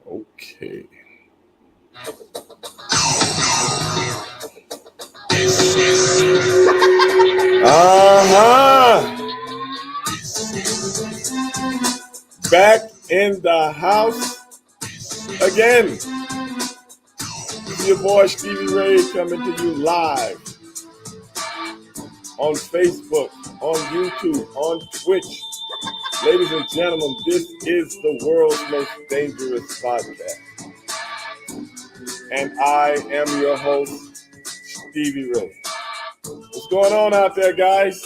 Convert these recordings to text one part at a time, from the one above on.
Okay. Back in the house again. This is your boy Stevie Ray coming to you live on Facebook, on YouTube, on Twitch. Ladies and gentlemen, this is the world's most dangerous podcast. And I am your host, Stevie Ray. What's going on out there, guys?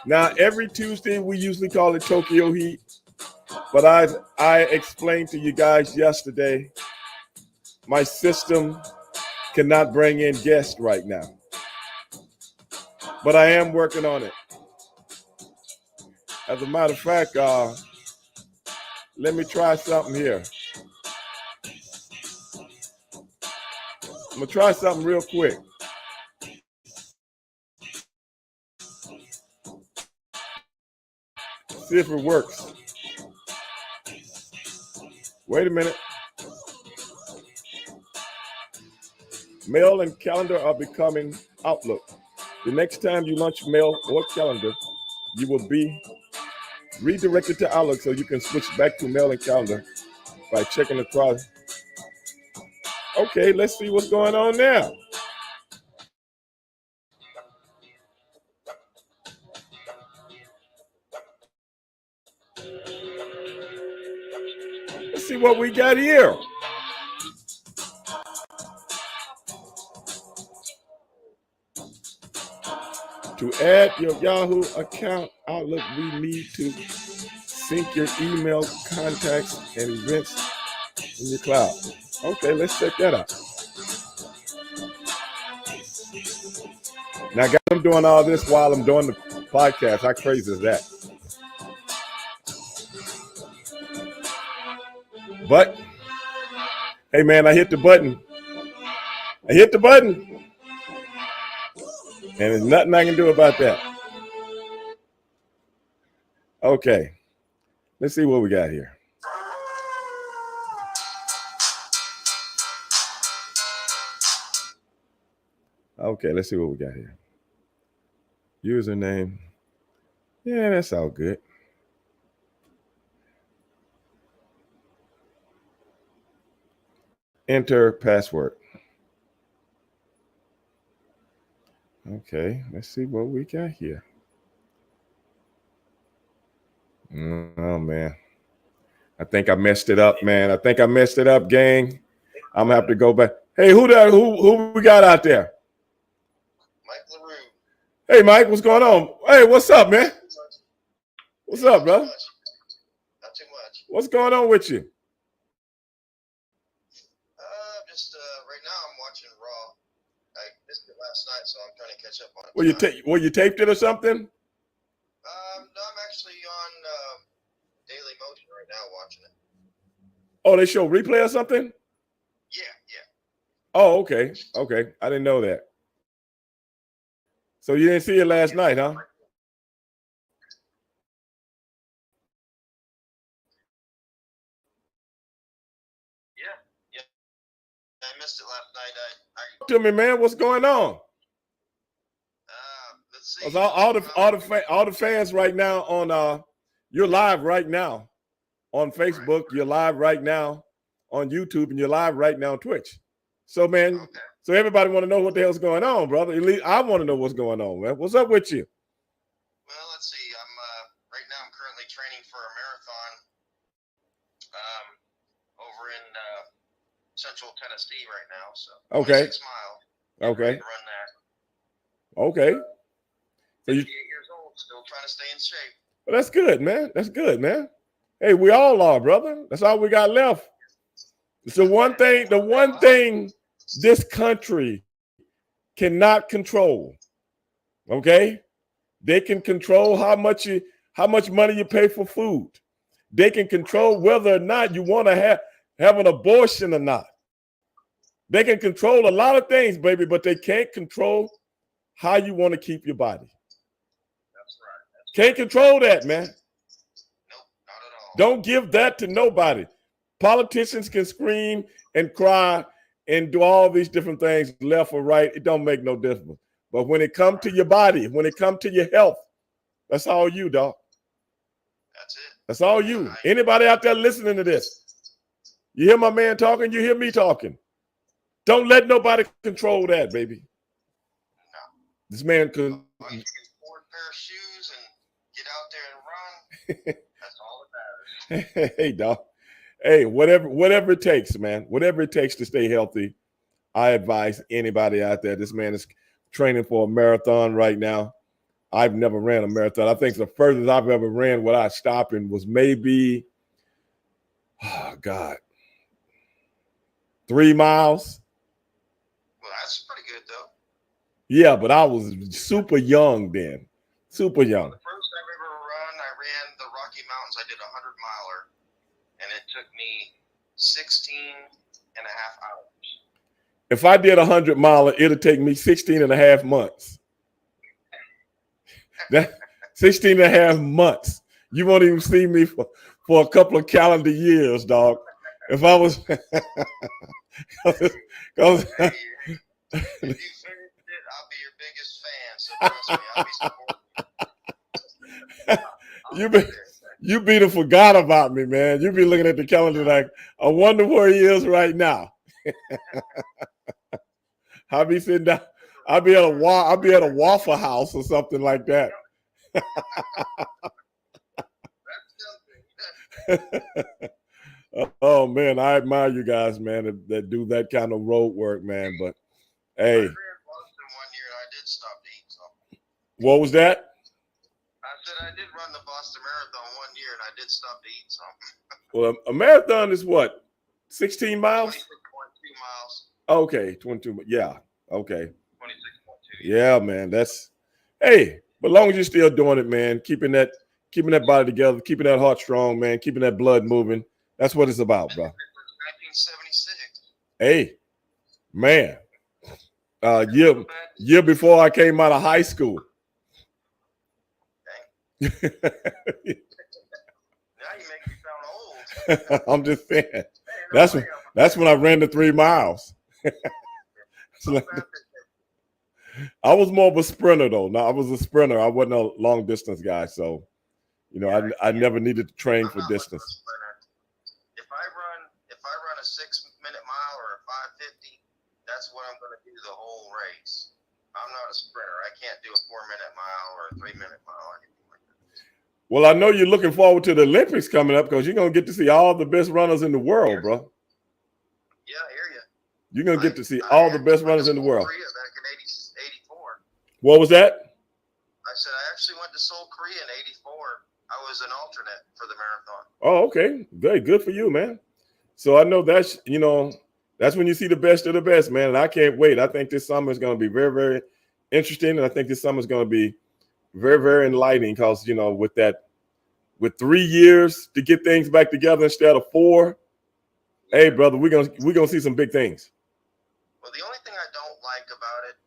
Now, every Tuesday, we usually call it Tokyo Heat. But I explained to you guys yesterday, my system cannot bring in guests right now. But I am working on it. As a matter of fact, let me try something here. I'm going to try something real quick. See if it works. Wait a minute. Mail and calendar are becoming Outlook. The next time you launch mail or calendar, you will be redirected to Outlook so you can switch back to mail and calendar by checking across. Okay, let's see what's going on now. Let's see what we got here. To add your Yahoo account Outlook, we need to sync your email, contacts, and events in your cloud. Okay, let's check that out. Now, guys, I'm doing all this while I'm doing the podcast. How crazy is that? But, hey, man, I hit the button. And there's nothing I can do about that. Okay. Let's see what we got here. Okay, let's see what we got here. Username. Yeah, that's all good. Enter password. Okay, let's see what we got here. Oh, man. I think I messed it up, man. Gang. I'm gonna have to go back. Hey, who we got out there? Mike LaRue. Hey, Mike, what's going on? Hey, what's up, man? What's up, bro? Not too much. What's going on with you? Just right now I'm watching Raw. I missed it last night, so I'm trying to catch up on it. Well, you taped it or something? No, I'm actually on Daily Motion right now watching it. Oh, they show replay or something? Yeah. Oh, okay. I didn't know that. So you didn't see it last night, huh? Yeah. I missed it last night. Talk to me, man. What's going on? Let's see. All the fans right now on you're live right now on Facebook. You're live right now on YouTube, and you're live right now on Twitch. So, man, Okay. So everybody want to know what the hell's going on, brother. At least I want to know what's going on, man. What's up with you? Well, let's see. Right now I'm currently training for a marathon over in Central Tennessee right now. So Okay. 6 mile. Okay. Run that. Okay. So 58 years old, still trying to stay in shape. Well, that's good, man. Hey, we all are, brother. That's all we got left. It's the one thing this country cannot control. Okay? They can control how much money you pay for food. They can control whether or not you want to have an abortion or not. They can control a lot of things, baby, but they can't control how you want to keep your body. That's right. Can't control that, man. Nope, not at all. Don't give that to nobody. Politicians can scream and cry and do all these different things, left or right. It don't make no difference. But when it comes to your body, when it comes to your health, that's all you, dog. That's it. That's all you. Anybody out there listening to this? You hear my man talking, you hear me talking. Don't let nobody control that, baby. No. This man could. You can afford a pair of shoes and get out there and run. That's all that matters. Hey, dog. Hey, whatever it takes, man. Whatever it takes to stay healthy. I advise anybody out there. This man is training for a marathon right now. I've never ran a marathon. I think the furthest I've ever ran without stopping was maybe, oh God, 3 miles. Well, that's pretty good though. Yeah, but I was super young then. Super young. The first I've ever run, I ran the Rocky Mountains. I did a 100-miler, and it took me 16 and a half hours. If I did a 100-miler, it'll take me 16 and a half months. That 16 and a half months. You won't even see me for a couple of calendar years, dog. If I was If you finish it, I'll be your biggest fan. So trust me, I'll be supporting you be to forgot about me, man. You be looking at the calendar like, I wonder where he is right now. I'll be sitting down. I'll be at a Waffle House or something like that. Oh man, I admire you guys, man, that do that kind of road work, man. But hey, I ran Boston 1 year and I did stop to eat something. What was that? I said I did run the Boston Marathon 1 year and I did stop to eat something. Well, a marathon is what? 16 miles? 26.2 miles. Okay, 22. Yeah. Okay. 26.2. Yeah, man. That's hey, but as long as you're still doing it, man, keeping that body together, keeping that heart strong, man, keeping that blood moving. That's what it's about, bro. 1976. Hey, man. Year before I came out of high school. Now you make me sound old. I'm just saying. That's when I ran the 3 miles. I was more of a sprinter though. No, I was a sprinter. I wasn't a long distance guy, so I never needed to train for distance. If I run a 6-minute mile or a 5:50, that's what I'm going to do the whole race. I'm not a sprinter. I can't do a 4-minute mile or a 3-minute mile or anything like that. Well, I know you're looking forward to the Olympics coming up because you're going to get to see all the best runners in the world, bro. Yeah, I hear you. You're going to get to see all the best runners in the world. Korea back in 84. What was that? I said I actually went to Seoul, Korea in 84. I was an alternate for the marathon. Oh, okay. Very good for you, man. So I know that's when you see the best of the best, man. And I can't wait. I think this summer is going to be very, very interesting. And I think this summer is going to be very, very enlightening because, with 3 years to get things back together instead of 4, hey, brother, we're gonna see some big things. Well, the only thing I don't like about it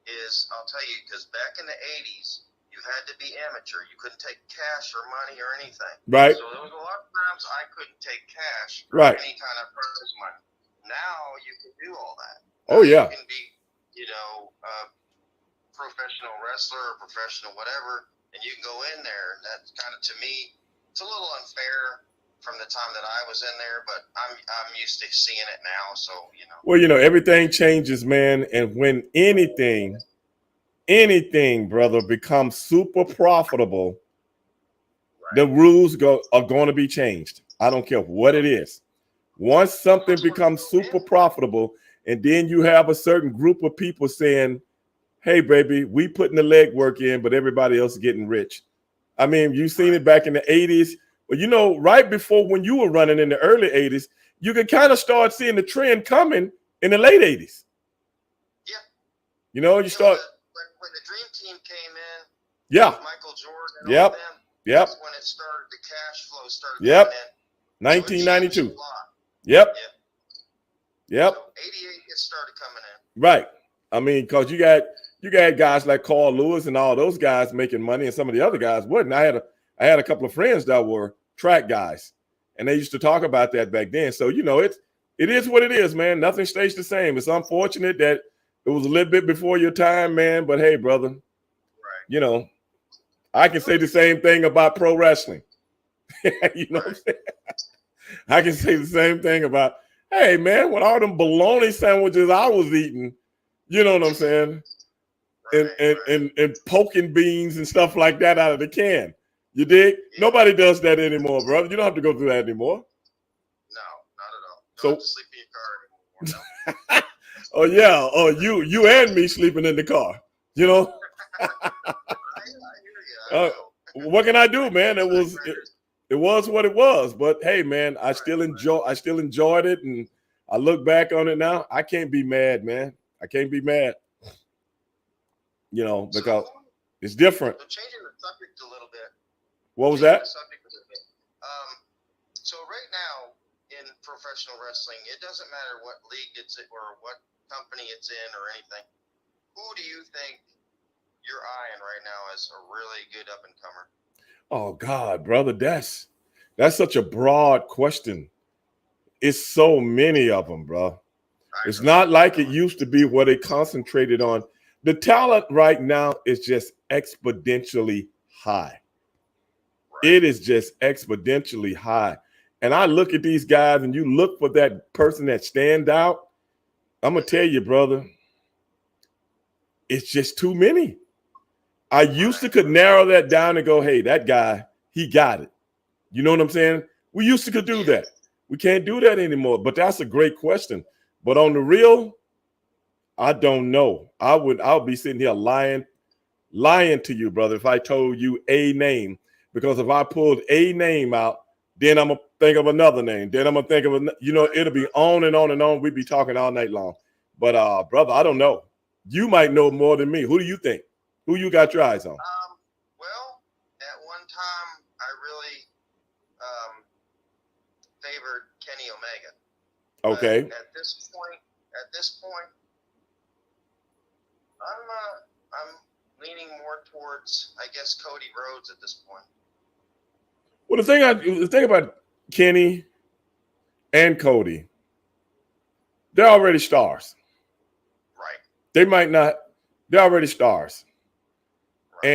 is, I'll tell you, because back in the 80s, you had to be amateur. You couldn't take cash or money or anything. Right. So there was a lot of times I couldn't take cash or right. any kind of purchase money. Now you can do all that. Oh, yeah. You can be, a professional wrestler or professional whatever, and you can go in there. And that's kind of, to me, it's a little unfair from the time that I was in there, but I'm used to seeing it now. So, Well, everything changes, man. And when anything, brother, becomes super profitable, right, the rules are going to be changed. I don't care what it is. Once something becomes super profitable, and then you have a certain group of people saying, hey, baby, we putting the legwork in, but everybody else is getting rich. I mean, you've seen it back in the 80s. But, right before when you were running in the early 80s, you could kind of start seeing the trend coming in the late 80s. Yeah. You start. When the Dream Team came in, yeah, Michael Jordan and all them, that's when it started, the cash flow started coming in. 1992. So Yep. So 88 it started coming in. Right. I mean, because you got guys like Carl Lewis and all those guys making money, and some of the other guys wouldn't. I had a couple of friends that were track guys, and they used to talk about that back then. So it is what it is, man. Nothing stays the same. It's unfortunate that it was a little bit before your time, man. But hey, brother, Right. I can say the same thing about pro wrestling. You know what I'm saying? I can say the same thing about, hey, man, with all them bologna sandwiches I was eating, you know what I'm saying? And poking beans and stuff like that out of the can. You dig? Yeah. Nobody does that anymore, brother. You don't have to go through that anymore. No, not at all. So- Don't have to sleep in your car anymore. No. Oh yeah. Oh, you and me sleeping in the car. You know. I hear you. What can I do, man? It was what it was. But hey, man, I still enjoyed it, and I look back on it now. I can't be mad, man. I can't be mad. Because it's different. So changing the subject a little bit. What was that? So right now in professional wrestling, it doesn't matter what league it's in or what company it's in or anything. Who do you think you're eyeing right now as a really good up and comer? Oh God, brother, that's such a broad question. It's so many of them, bro. It's not like it used to be where they concentrated on. The talent right now is just exponentially high. Right. It is just exponentially high. And I look at these guys, and you look for that person that stand out. I'm gonna tell you, brother, it's just too many. I used to could narrow that down and go, hey, that guy, he got it. You know what I'm saying? We used to could do that. We can't do that anymore. But that's a great question. But on the real, I don't know. I'll be sitting here lying to you, brother, if I told you a name. Because if I pulled a name out, then I'm gonna think of another name. Then I'm gonna think of it'll be on and on and on. We'd be talking all night long. But brother, I don't know. You might know more than me. Who do you think? Who you got your eyes on? Well, at one time I really favored Kenny Omega. Okay. But at this point, I'm leaning more towards, I guess, Cody Rhodes at this point. Well, the thing about Kenny and Cody, they're already stars. Right. They might not. They're already stars. Right.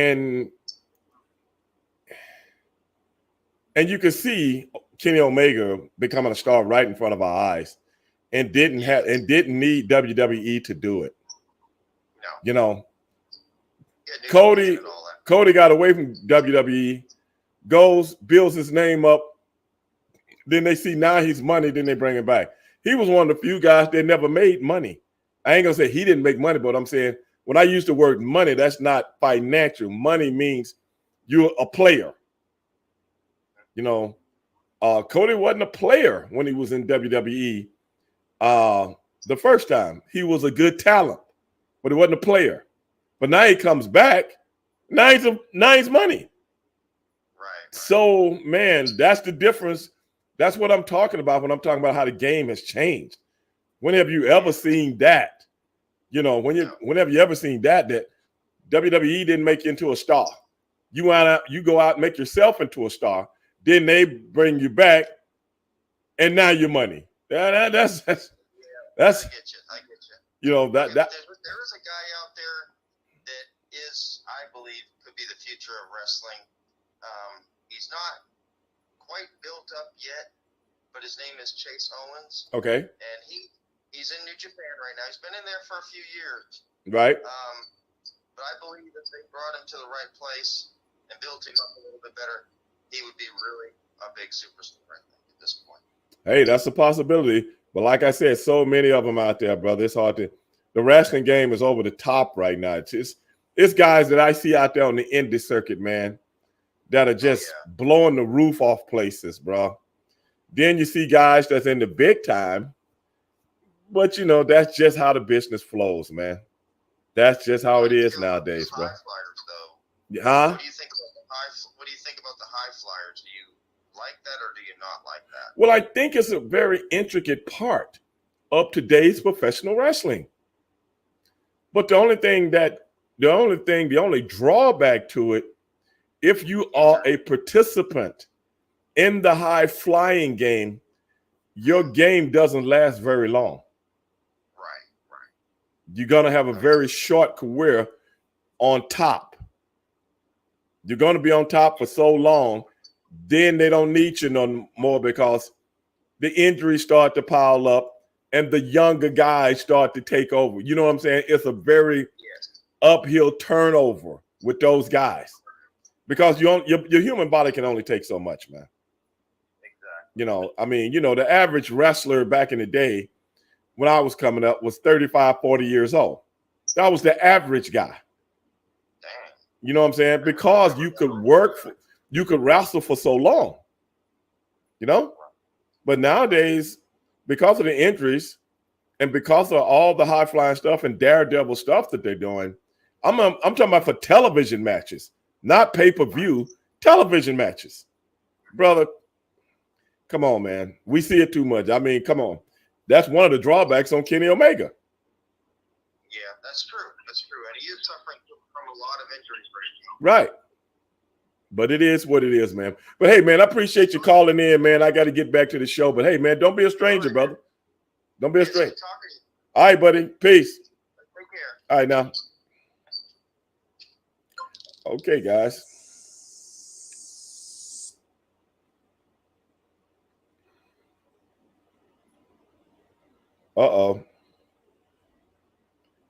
And you can see Kenny Omega becoming a star right in front of our eyes, and didn't need WWE to do it. No. Cody got away from WWE, builds his name up. Then they see now he's money, then they bring him back. He was one of the few guys that never made money. I ain't gonna say he didn't make money, but I'm saying when I use the word money, that's not financial. Money means you're a player. Cody wasn't a player when he was in WWE the first time. He was a good talent, but he wasn't a player. But now he comes back. Now he's money. Right. So, man, that's the difference. That's what I'm talking about when I'm talking about how the game has changed. When have you ever seen that? Whenever you ever seen that WWE didn't make you into a star. You go out and make yourself into a star. Then they bring you back, and now you're money. That's I get you. There is a guy out there that I believe, could be the future of wrestling. He's not quite built up yet, but his name is Chase Owens. Okay. And he's in New Japan right now. He's been in there for a few years. Right. But I believe if they brought him to the right place and built him up a little bit better, he would be really a big superstar, I think, at this point. Hey, that's a possibility. But like I said, so many of them out there, brother. It's hard to. The wrestling game is over the top right now. It's guys that I see out there on the indie circuit, man, that are just blowing the roof off places, bro. Then you see guys that's in the big time, but that's just how the business flows, man. That's just how it is nowadays, bro. High flyers, though. Huh? What do you think about the high flyers? Do you like that or do you not like that? Well, I think it's a very intricate part of today's professional wrestling. But the only drawback to it, if you are a participant in the high flying game, your game doesn't last very long. Right. You're going to have a very short career on top. You're going to be on top for so long, then they don't need you no more because the injuries start to pile up and the younger guys start to take over. You know what I'm saying? It's a very uphill turnover with those guys because your human body can only take so much, man. Exactly. You know, I mean, you know, the average wrestler back in the day when I was coming up was 35, 40 years old. That was the average guy. Damn. You know what I'm saying? Because you could you could wrestle for so long, you know? But nowadays, because of the injuries and because of all the high flying stuff and daredevil stuff that they're doing, I'm talking about for television matches, not pay-per-view, television matches. Brother, come on, man. We see it too much. I mean, come on. That's one of the drawbacks on Kenny Omega. Yeah, that's true. That's true. And he is suffering from a lot of injuries right now. Right. But it is what it is, man. But hey, man, I appreciate you calling in, man. I got to get back to the show. But hey, man, don't be a stranger, brother. Don't be a stranger. All right, buddy. Peace. Take care. All right, now. Okay, guys. Uh-oh.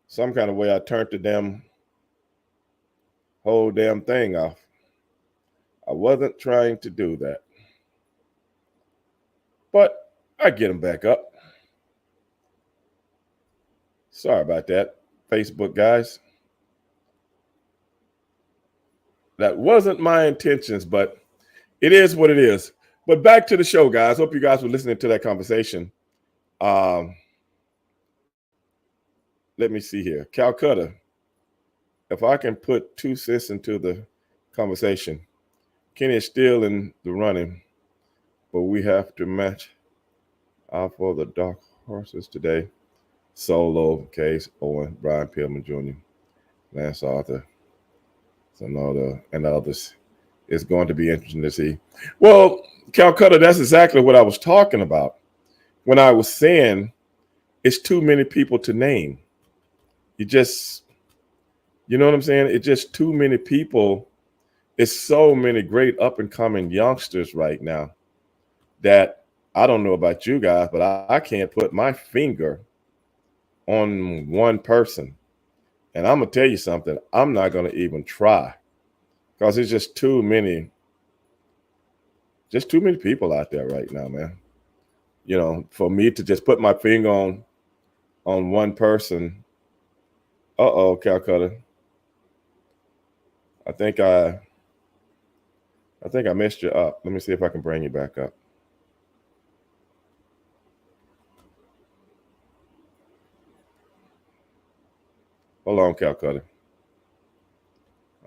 Some kind of way I turned the whole damn thing off. I wasn't trying to do that. But I get them back up. Sorry about that, Facebook guys. That wasn't my intentions, but it is what it is. But back to the show, guys. Hope you guys were listening to that conversation. Let me see here. Calcutta. If I can put 2 cents into the conversation, Kenny is still in the running, but we have to match out for the dark horses today. Solo, Case, Owen, Brian Pillman Jr., Lance Arthur, and others. It's going to be interesting to see. Well, Calcutta, that's exactly what I was talking about when I was saying it's too many people to name. You know what I'm saying? It's just too many people. It's so many great up-and-coming youngsters right now that I don't know about you guys, but I can't put my finger on one person. And I'm going to tell you something. I'm not going to even try because it's just too many people out there right now, man. You know, for me to just put my finger on one person. Uh-oh, Calcutta. I think I messed you up. Let me see if I can bring you back up. Hold on, Calcutta.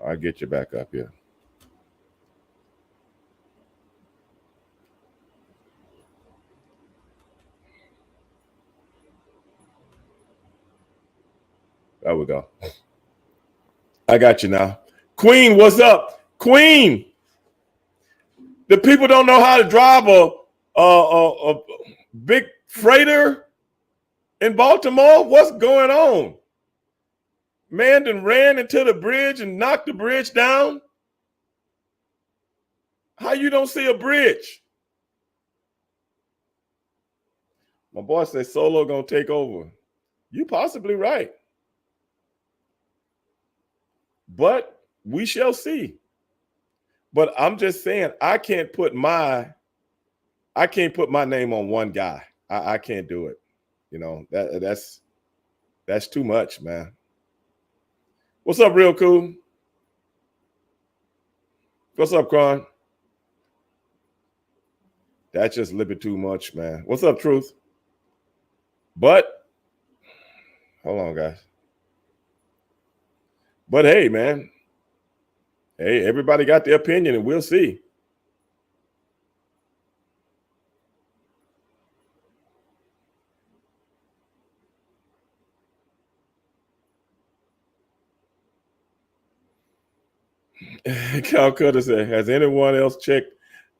I'll get you back up here. There we go. I got you now. Queen, what's up? Queen! The people don't know how to drive a big freighter in Baltimore? What's going on? Man done ran into the bridge and knocked the bridge down. How you don't see a bridge? My boy said Solo gonna take over. You possibly right. But we shall see. But I'm just saying I can't put my name on one guy. I can't do it. You know, that's too much, man. What's up, Real Cool? What's up, Kron? That's just a little bit too much, man. What's up, Truth? But hold on, guys. But hey, man. Hey, everybody got their opinion, and we'll see. Calcutta said, has anyone else checked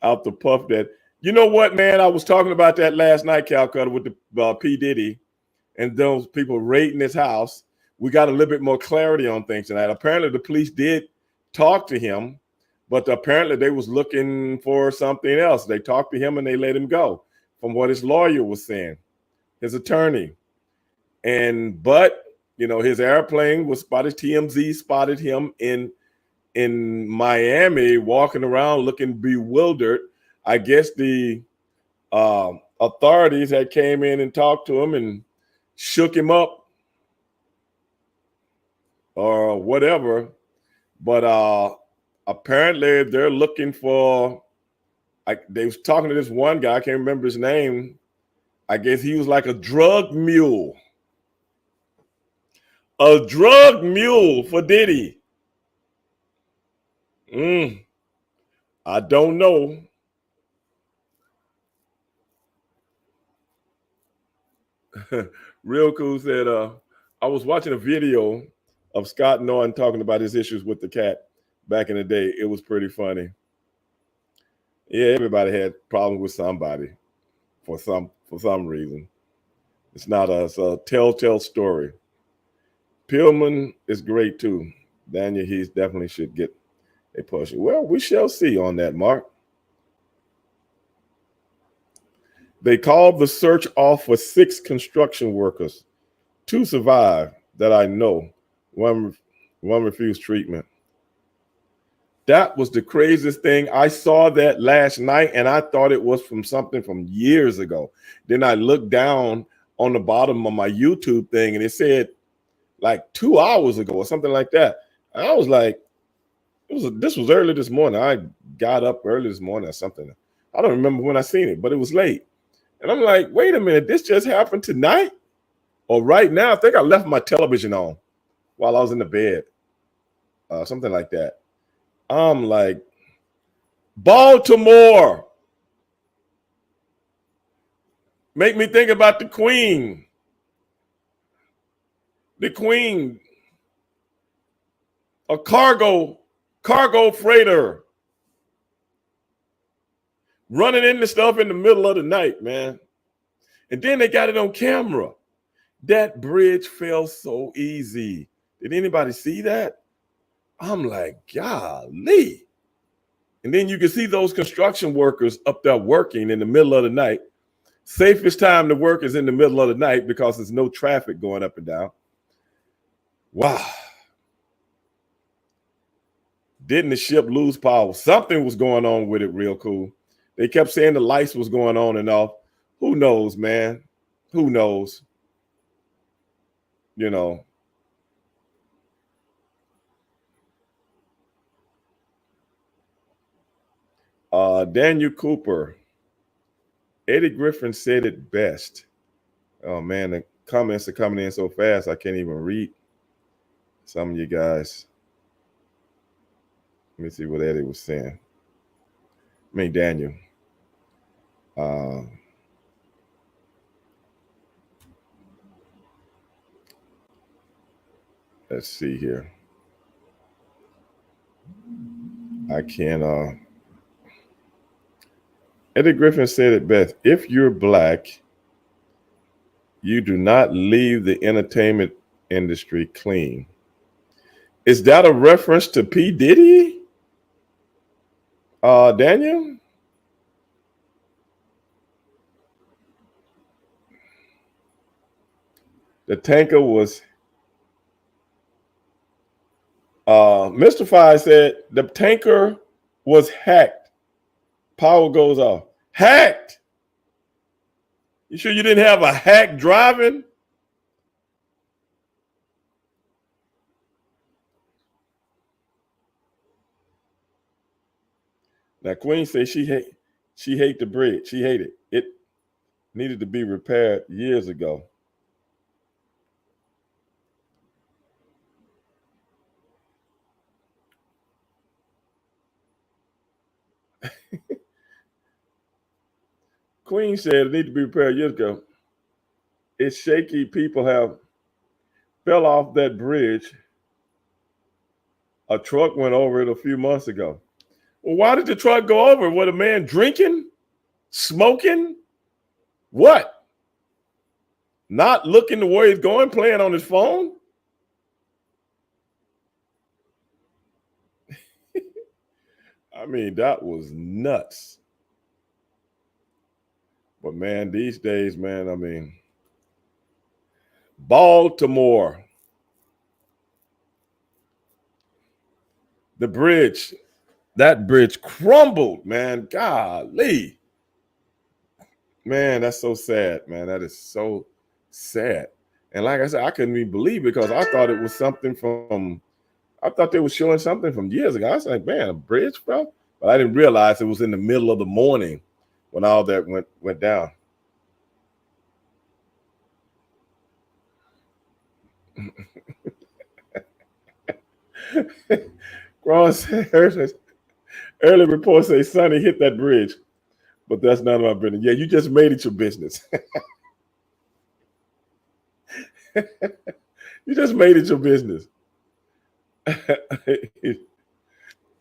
out the puff that, you know what, man, I was talking about that last night, Calcutta, with the P. Diddy and those people raiding his house. We got a little bit more clarity on things tonight. Apparently the police did talk to him, but apparently they was looking for something else. They talked to him and they let him go, from what his lawyer was saying, his attorney. But you know, his airplane was spotted. TMZ spotted him in Miami walking around looking bewildered. I guess the authorities had came in and talked to him and shook him up or whatever. But apparently they're looking for, they was talking to this one guy, I can't remember his name. I guess he was like a drug mule. A drug mule for Diddy. I don't know. Real Cool said, I was watching a video of Scott Norton talking about his issues with the cat back in the day. It was pretty funny. Yeah, everybody had problems with somebody for some reason. It's a telltale story. Pillman is great too. Daniel Heath definitely should get a push. Well, we shall see on that, Mark. They called the search off for 6 construction workers. 2 survived that I know. One refused treatment. That was the craziest thing. I saw that last night and I thought it was from something from years ago. Then I looked down on the bottom of my YouTube thing and it said like 2 hours ago or something like that. And I was like, this was early this morning. I got up early this morning or something. I don't remember when I seen it, but it was late. And I'm like, wait a minute, this just happened tonight? Or right now? I think I left my television on while I was in the bed. Something like that. I'm like, Baltimore. Make me think about the Queen. The Queen. A cargo freighter. Running into stuff in the middle of the night, man. And then they got it on camera. That bridge fell so easy. Did anybody see that? I'm like, golly. And then you can see those construction workers up there working in the middle of the night. Safest time to work is in the middle of the night because there's no traffic going up and down. Wow. Didn't the ship lose power? Something was going on with it. Real Cool. They kept saying the lights was going on and off. Who knows, man? Who knows? You know. Daniel Cooper. Eddie Griffin said it best. Oh, man, the comments are coming in so fast I can't even read some of you guys. Let me see what Eddie was saying. I mean, Daniel. Let's see here. I can't. Eddie Griffin said it best. If you're black, you do not leave the entertainment industry clean. Is that a reference to P. Diddy? Daniel? The tanker was Mystified said the tanker was hacked. Power goes off. Hacked? You sure you didn't have a hack driving? Now Queen says she hate the bridge. She hated it. It needed to be repaired years ago. Queen said it needed to be repaired years ago. It's shaky. People have fell off that bridge. A truck went over it a few months ago. Well, why did the truck go over? What, a man drinking, smoking? What? Not looking to where he's going, playing on his phone? I mean, that was nuts. But man, these days, man, I mean, Baltimore, the bridge, that bridge crumbled, man. Golly. Man, that's so sad, man. That is so sad. And like I said, I couldn't even believe it because I thought it was something from, I thought they were showing something from years ago. I was like, man, a bridge fell? But I didn't realize it was in the middle of the morning when all that went down. Cross early reports say Sonny hit that bridge, but that's none of my business. Yeah, you just made it your business. You just made it your business.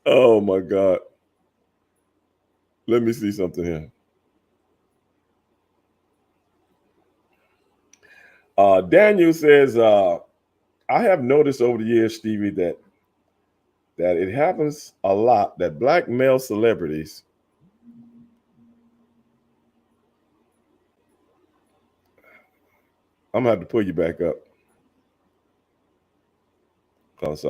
Oh my God. Let me see something here. Daniel says, I have noticed over the years, Stevie, that it happens a lot that black male celebrities I'm gonna have to pull you back up because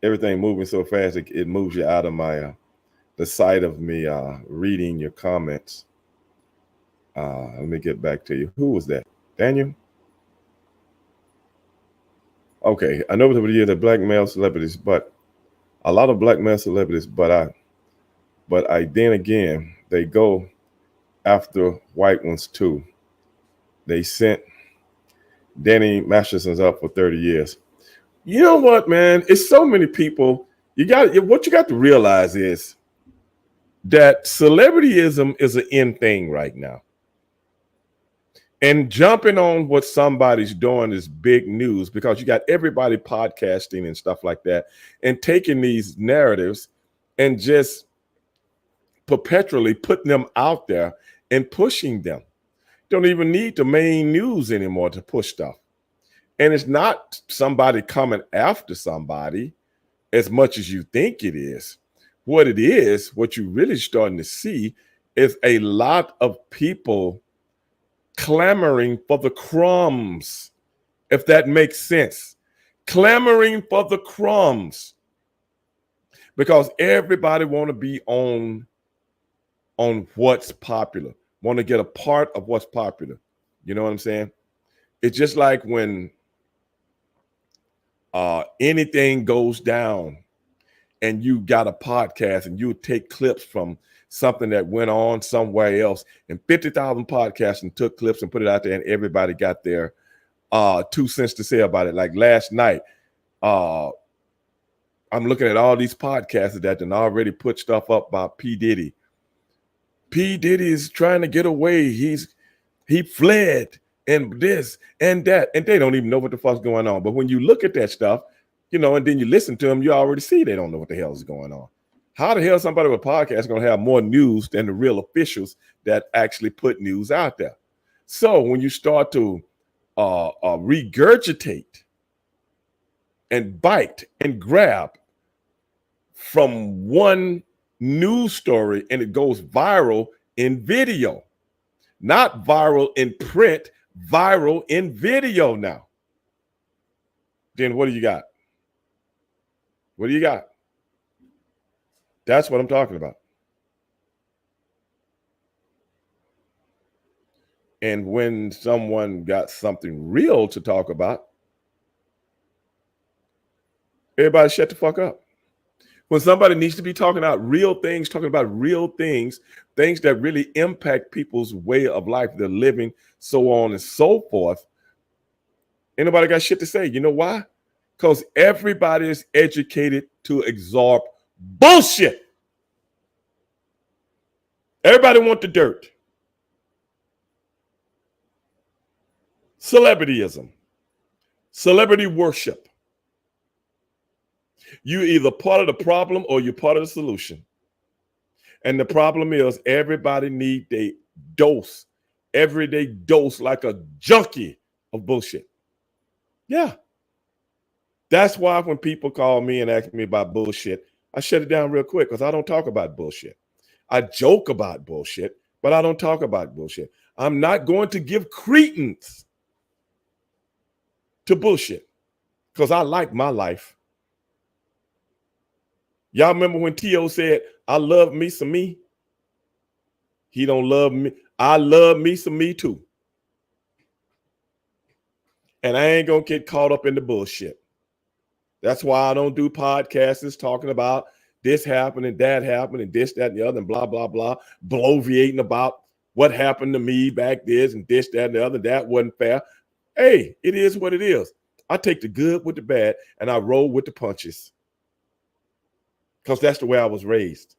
everything moving so fast it moves you out of my the sight of me reading your comments. Let me get back to you. Who was that? Daniel? Okay, I know over the year that black male celebrities, but a lot of black male celebrities, but I then again they go after white ones too. They sent Danny Masterson's up for 30 years. You know what, man? It's so many people. What you got to realize is that celebrityism is an in thing right now. And jumping on what somebody's doing is big news because you got everybody podcasting and stuff like that and taking these narratives and just perpetually putting them out there and pushing them. Don't even need the main news anymore to push stuff. And it's not somebody coming after somebody as much as you think it is. What it is, what you're really starting to see is a lot of people clamoring for the crumbs, if that makes sense. Clamoring for the crumbs. Because everybody want to be on what's popular, want to get a part of what's popular. You know what I'm saying? It's just like when anything goes down and you got a podcast and you take clips from something that went on somewhere else and 50,000 podcasts and took clips and put it out there and everybody got their 2 cents to say about it. Like last night, I'm looking at all these podcasts that done already put stuff up about P. Diddy. P. Diddy is trying to get away. He fled and this and that, and they don't even know what the fuck's going on. But when you look at that stuff, you know, and then you listen to them, you already see they don't know what the hell is going on. How the hell somebody with a podcast is going to have more news than the real officials that actually put news out there? So when you start to regurgitate and bite and grab from one news story and it goes viral in video, not viral in print, viral in video now, then what do you got? What do you got? That's what I'm talking about. And when someone got something real to talk about, everybody shut the fuck up. When somebody needs to be talking about real things, things that really impact people's way of life, their living, so on and so forth, ain't nobody got shit to say. You know why? Because everybody is educated to absorb bullshit. Everybody want the dirt. Celebrityism, celebrity worship. You're either part of the problem or you're part of the solution. And the problem is everybody need a dose, everyday dose, like a junkie of bullshit. Yeah. That's why when people call me and ask me about bullshit, I shut it down real quick because I don't talk about bullshit. I joke about bullshit, but I don't talk about bullshit. I'm not going to give credence to bullshit because I like my life. Y'all remember when T.O. said, I love me some me? He don't love me. I love me some me too. And I ain't going to get caught up in the bullshit. That's why I don't do podcasts talking about this happened and that happened and this, that, and the other, and blah, blah, blah, bloviating about what happened to me back this and this, that, and the other. That wasn't fair. Hey, it is what it is. I take the good with the bad and I roll with the punches because that's the way I was raised.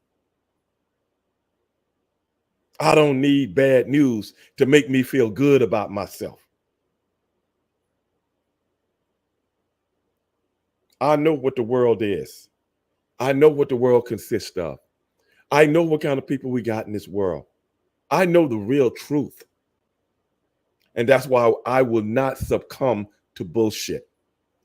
I don't need bad news to make me feel good about myself. I know what the world is. I know what the world consists of. I know what kind of people we got in this world. I know the real truth. And that's why I will not succumb to bullshit.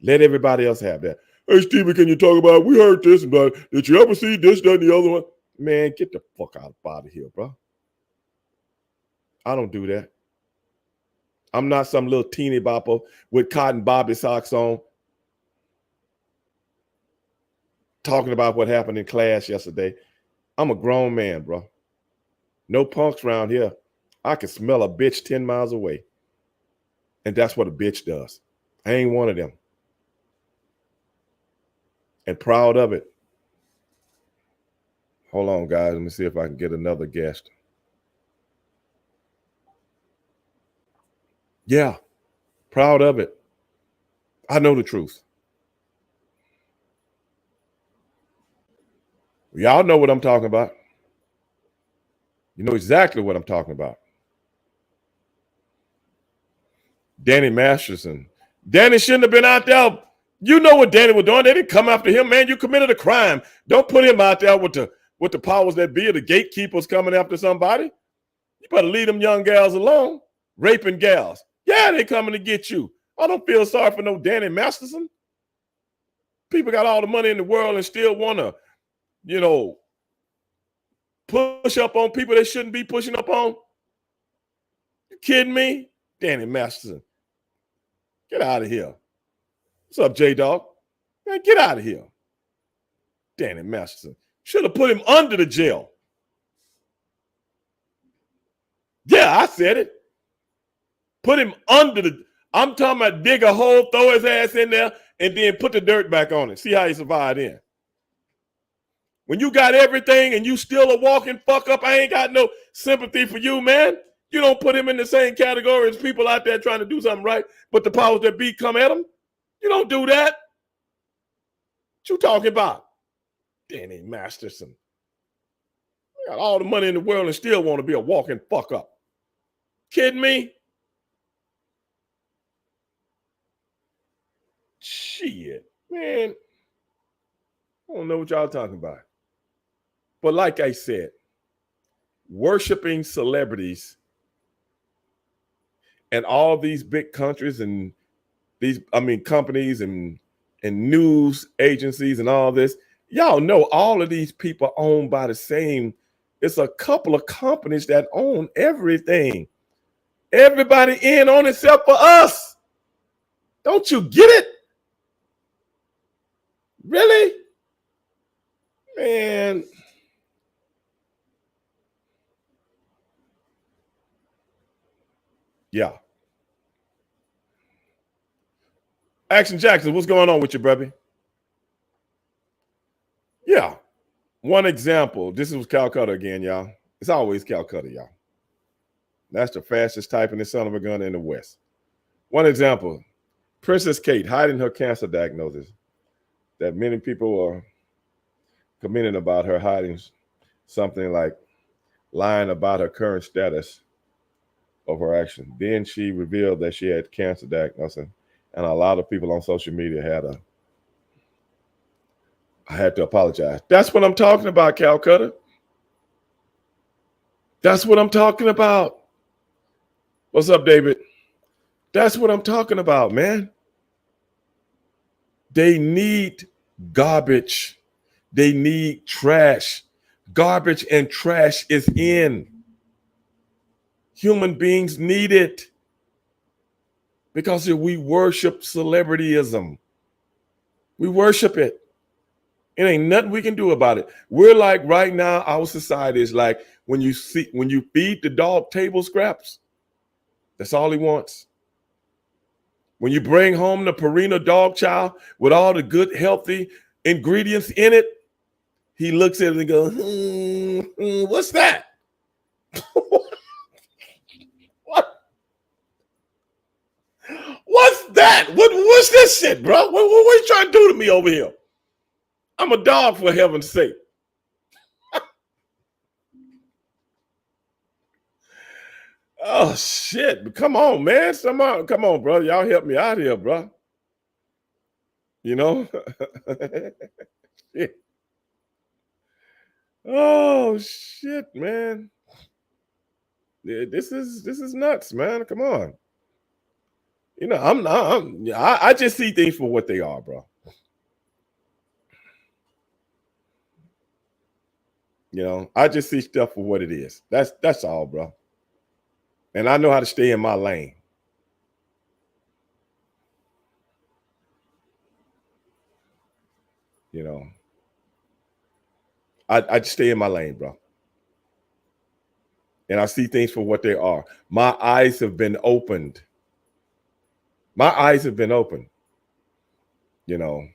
Let everybody else have that. Hey, Stevie, can you talk about, we heard this, but did you ever see this, that, and the other one? Man, get the fuck out of here, bro. I don't do that. I'm not some little teeny bopper with cotton bobby socks on talking about what happened in class yesterday. I'm a grown man, bro. No punks around here. I can smell a bitch 10 miles away. And that's what a bitch does. I ain't one of them. And proud of it. Hold on, guys. Let me see if I can get another guest. Yeah, proud of it. I know the truth. Y'all know what I'm talking about. You know exactly what I'm talking about. Danny Masterson. Danny shouldn't have been out there. You know what Danny was doing. They didn't come after him, man. You committed a crime. Don't put him out there with the powers that be, the gatekeepers coming after somebody. You better leave them young gals alone. Raping gals. Yeah, they coming to get you. I don't feel sorry for no Danny Masterson. People got all the money in the world and still want to, push up on people they shouldn't be pushing up on. You kidding me? Danny Masterson. Get out of here. What's up, J-Dog? Man, get out of here. Danny Masterson. Should have put him under the jail. Yeah, I said it. Put him under the, I'm talking about dig a hole, throw his ass in there, and then put the dirt back on it. See how he survived in. When you got everything and you still a walking fuck up, I ain't got no sympathy for you, man. You don't put him in the same category as people out there trying to do something right, but the powers that be come at him. You don't do that. What you talking about? Danny Masterson. You got all the money in the world and still want to be a walking fuck up. Kidding me? Shit, man. I don't know what y'all talking about. But like I said, worshiping celebrities and all these big countries and companies and news agencies and all this, y'all know all of these people owned by the same. It's a couple of companies that own everything. Everybody in on except for us. Don't you get it? Really? Man. Yeah. Action Jackson, what's going on with you, brother? Yeah. One example. This is Calcutta again, y'all. It's always Calcutta, y'all. That's the fastest typing this son of a gun in the West. One example. Princess Kate hiding her cancer diagnosis that many people are commenting about her hiding something like lying about her current status of her action. Then she revealed that she had cancer diagnosis, and a lot of people on social media had I had to apologize. That's what I'm talking about, Calcutta. That's what I'm talking about. What's up, David? That's what I'm talking about, man. They need garbage. They need trash. Garbage and trash is in. Human beings need it because we worship celebrityism. We worship it. It ain't nothing we can do about it. We're like right now, our society is like when you feed the dog table scraps, that's all he wants. When you bring home the Purina dog chow with all the good, healthy ingredients in it, he looks at it and goes, what's that? What? What's that? What's this shit, bro? What are you trying to do to me over here? I'm a dog, for heaven's sake. Oh shit! Come on, man. Come on, bro. Y'all help me out here, bro. You know? Shit. Oh shit, man. Yeah, this is nuts, man. Come on. You know, I just see things for what they are, bro. You know, I just see stuff for what it is. That's all, bro. And I know how to stay in my lane. You know, I just stay in my lane, bro. And I see things for what they are. My eyes have been opened. My eyes have been opened. You know,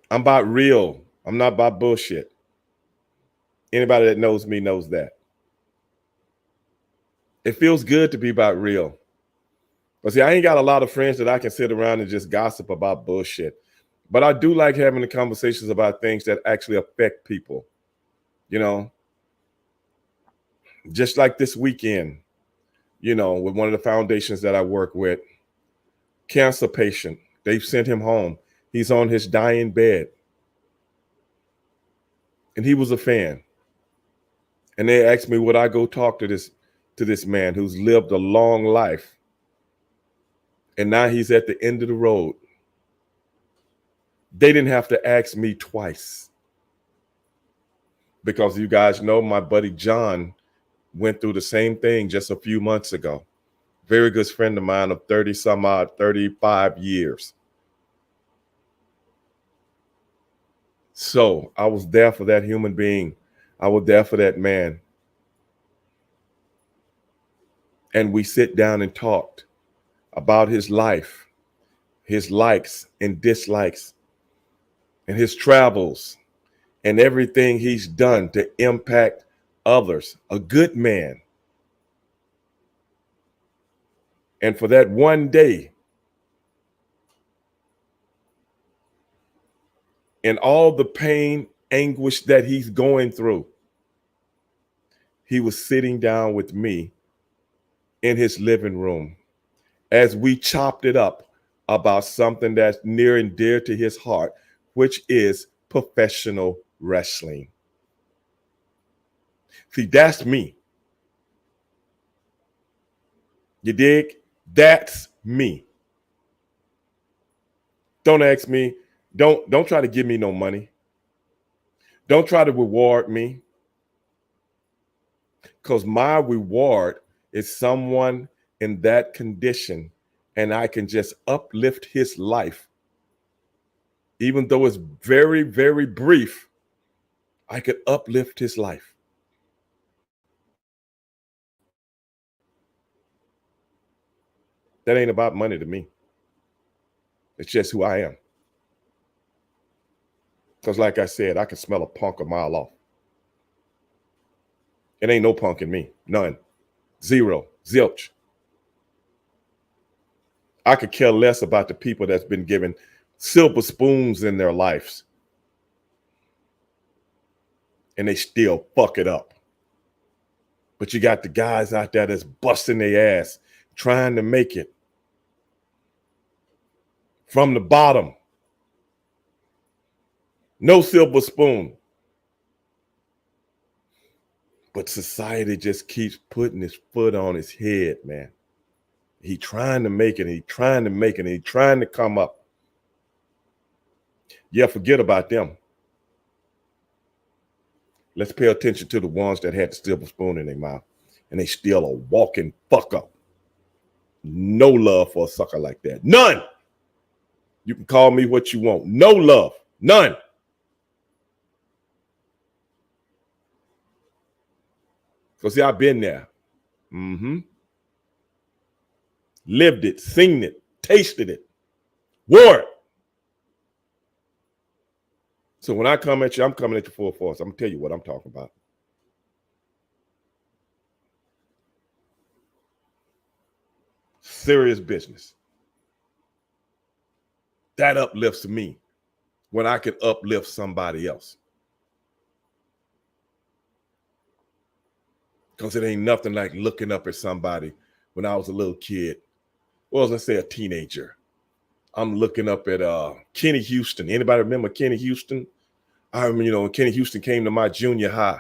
I'm about real. I'm not about bullshit. Anybody that knows me knows that. It feels good to be about real. But see, I ain't got a lot of friends that I can sit around and just gossip about bullshit. But I do like having the conversations about things that actually affect people. You know, just like this weekend, you know, with one of the foundations that I work with, cancer patient, they've sent him home. He's on his dying bed. And he was a fan. And they asked me, would I go talk to this man who's lived a long life? And now he's at the end of the road. They didn't have to ask me twice. Because you guys know my buddy John went through the same thing just a few months ago. Very good friend of mine of 30 some odd, 35 years. So I was there for that human being. I was there for that man. And we sit down and talked about his life, his likes and dislikes, and his travels, and everything he's done to impact others. A good man. And for that one day, and all the pain, anguish that he's going through, he was sitting down with me in his living room as we chopped it up about something that's near and dear to his heart, which is professional wrestling. See, that's me. You dig? That's me. Don't ask me. Don't try to give me no money. Don't try to reward me. Because my reward is someone in that condition, and I can just uplift his life. Even though it's very, very brief, I could uplift his life. That ain't about money to me. It's just who I am. Because like I said, I can smell a punk a mile off. It ain't no punk in me. None. Zero. Zilch. I could care less about the people that's been given silver spoons in their lives. And they still fuck it up. But you got the guys out there that's busting their ass, trying to make it. from the bottom. No silver spoon. But society just keeps putting his foot on his head, man. He trying to make it, he trying to make it, he trying to come up. Yeah, forget about them. Let's pay attention to the ones that had the silver spoon in their mouth and they still a walking fuck up. No love for a sucker like that. None. You can call me what you want. No love. None. Because see, I've been there. Lived it, seen it, tasted it, wore it. So when I come at you, I'm coming at you full force. I'm going to tell you what I'm talking about. Serious business. That uplifts me when I can uplift somebody else. Because it ain't nothing like looking up at somebody when I was a little kid. Well, let's say a teenager. I'm looking up at Kenny Houston. Anybody remember Kenny Houston? I remember, when Kenny Houston came to my junior high.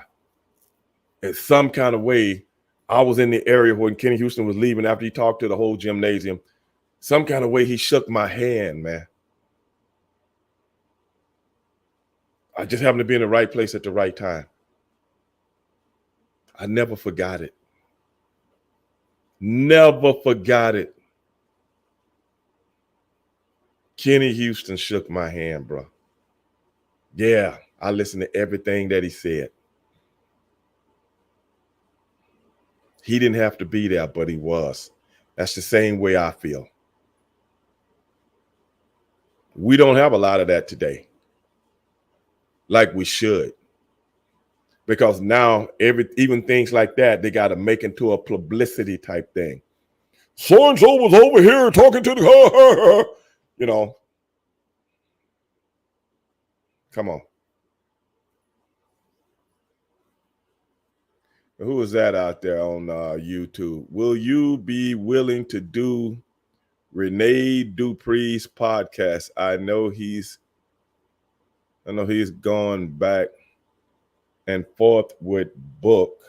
In some kind of way, I was in the area when Kenny Houston was leaving after he talked to the whole gymnasium. Some kind of way he shook my hand, man. I just happened to be in the right place at the right time. I never forgot it. Never forgot it. Kenny Houston shook my hand, bro. Yeah, I listened to everything that he said. He didn't have to be there, but he was. That's the same way I feel. We don't have a lot of that today, like we should. Because now, even things like that, they got to make into a publicity type thing. So-and-so was over here talking to the, Come on. Who is that out there on YouTube? Will you be willing to do Rene Dupree's podcast? I know he's gone back and forth with Book,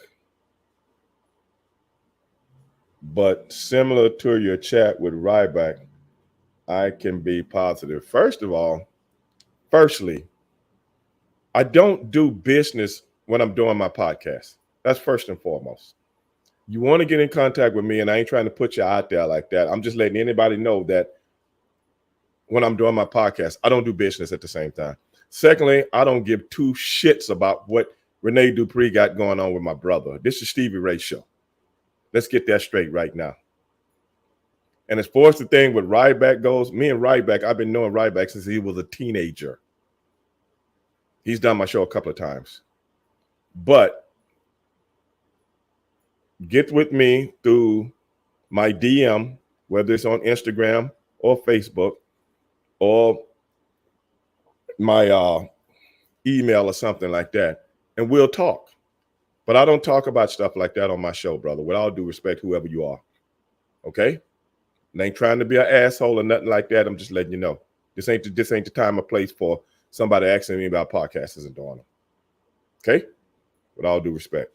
but similar to your chat with Ryback, I can be positive. Firstly, I don't do business when I'm doing my podcast. That's first and foremost. You want to get in contact with me, and I ain't trying to put you out there like that. I'm just letting anybody know that when I'm doing my podcast, I don't do business at the same time. Secondly, I don't give two shits about what Rene Dupree got going on with my brother. This is Stevie Ray Show. Let's get that straight right now. And as far as the thing with Ryback goes, me and Ryback, I've been knowing Ryback since he was a teenager. He's done my show a couple of times. But get with me through my DM, whether it's on Instagram or Facebook or my email or something like that, and we'll talk. But I don't talk about stuff like that on my show, brother, with all due respect, whoever you are. Okay? And I ain't trying to be an asshole or nothing like that. I'm just letting you know. This ain't the time or place for somebody asking me about podcasts and doing them. Okay? With all due respect.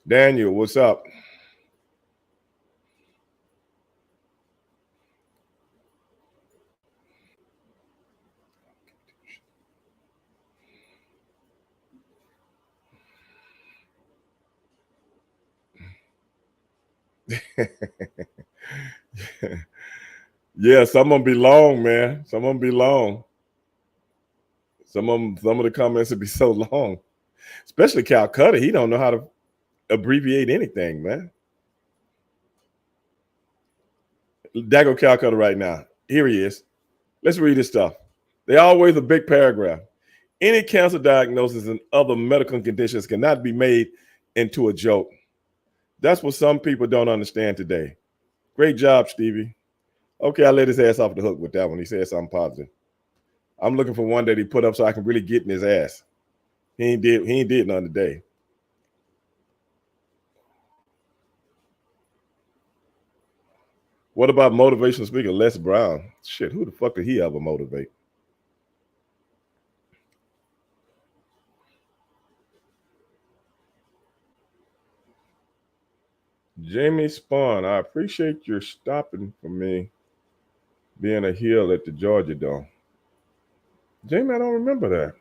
Daniel, what's up? Yeah, some of them be long, man. Some of them be long. Some of the comments would be so long, especially Calcutta. He don't know how to abbreviate anything, man. Dago Calcutta right now. Here he is. Let's read this stuff. They always a big paragraph. Any cancer diagnosis and other medical conditions cannot be made into a joke. That's what some people don't understand today. Great job, Stevie. Okay, I let his ass off the hook with that one. He said something positive. I'm looking for one that he put up so I can really get in his ass. He ain't did nothing today. What about motivational speaker Les Brown? Shit, who the fuck did he ever motivate? Jamie Spawn, I appreciate your stopping for me being a heel at the Georgia Dome. Jamie, I don't remember that.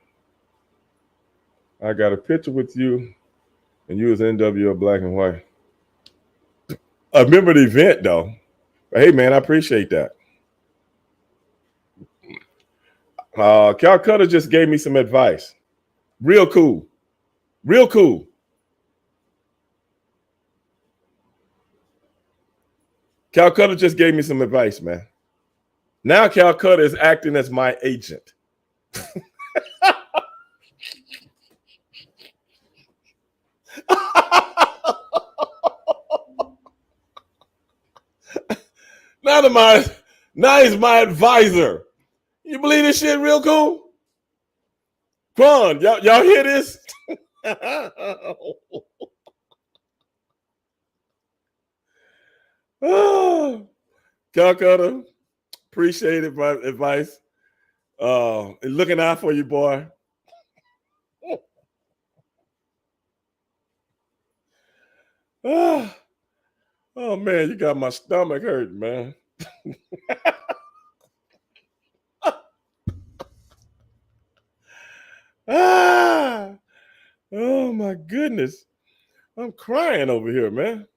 I got a picture with you, and you was NWO black and white. I remember the event though. Hey man, I appreciate that. Calcutta just gave me some advice. Real cool. Real cool. Calcutta just gave me some advice, man. Now Calcutta is acting as my agent. Now he's my advisor. You believe this shit real cool? Quan, y'all hear this? Oh, Calcutta, appreciate it, my advice. Looking out for you, boy. Oh man, you got my stomach hurting, man. Oh my goodness. I'm crying over here, man.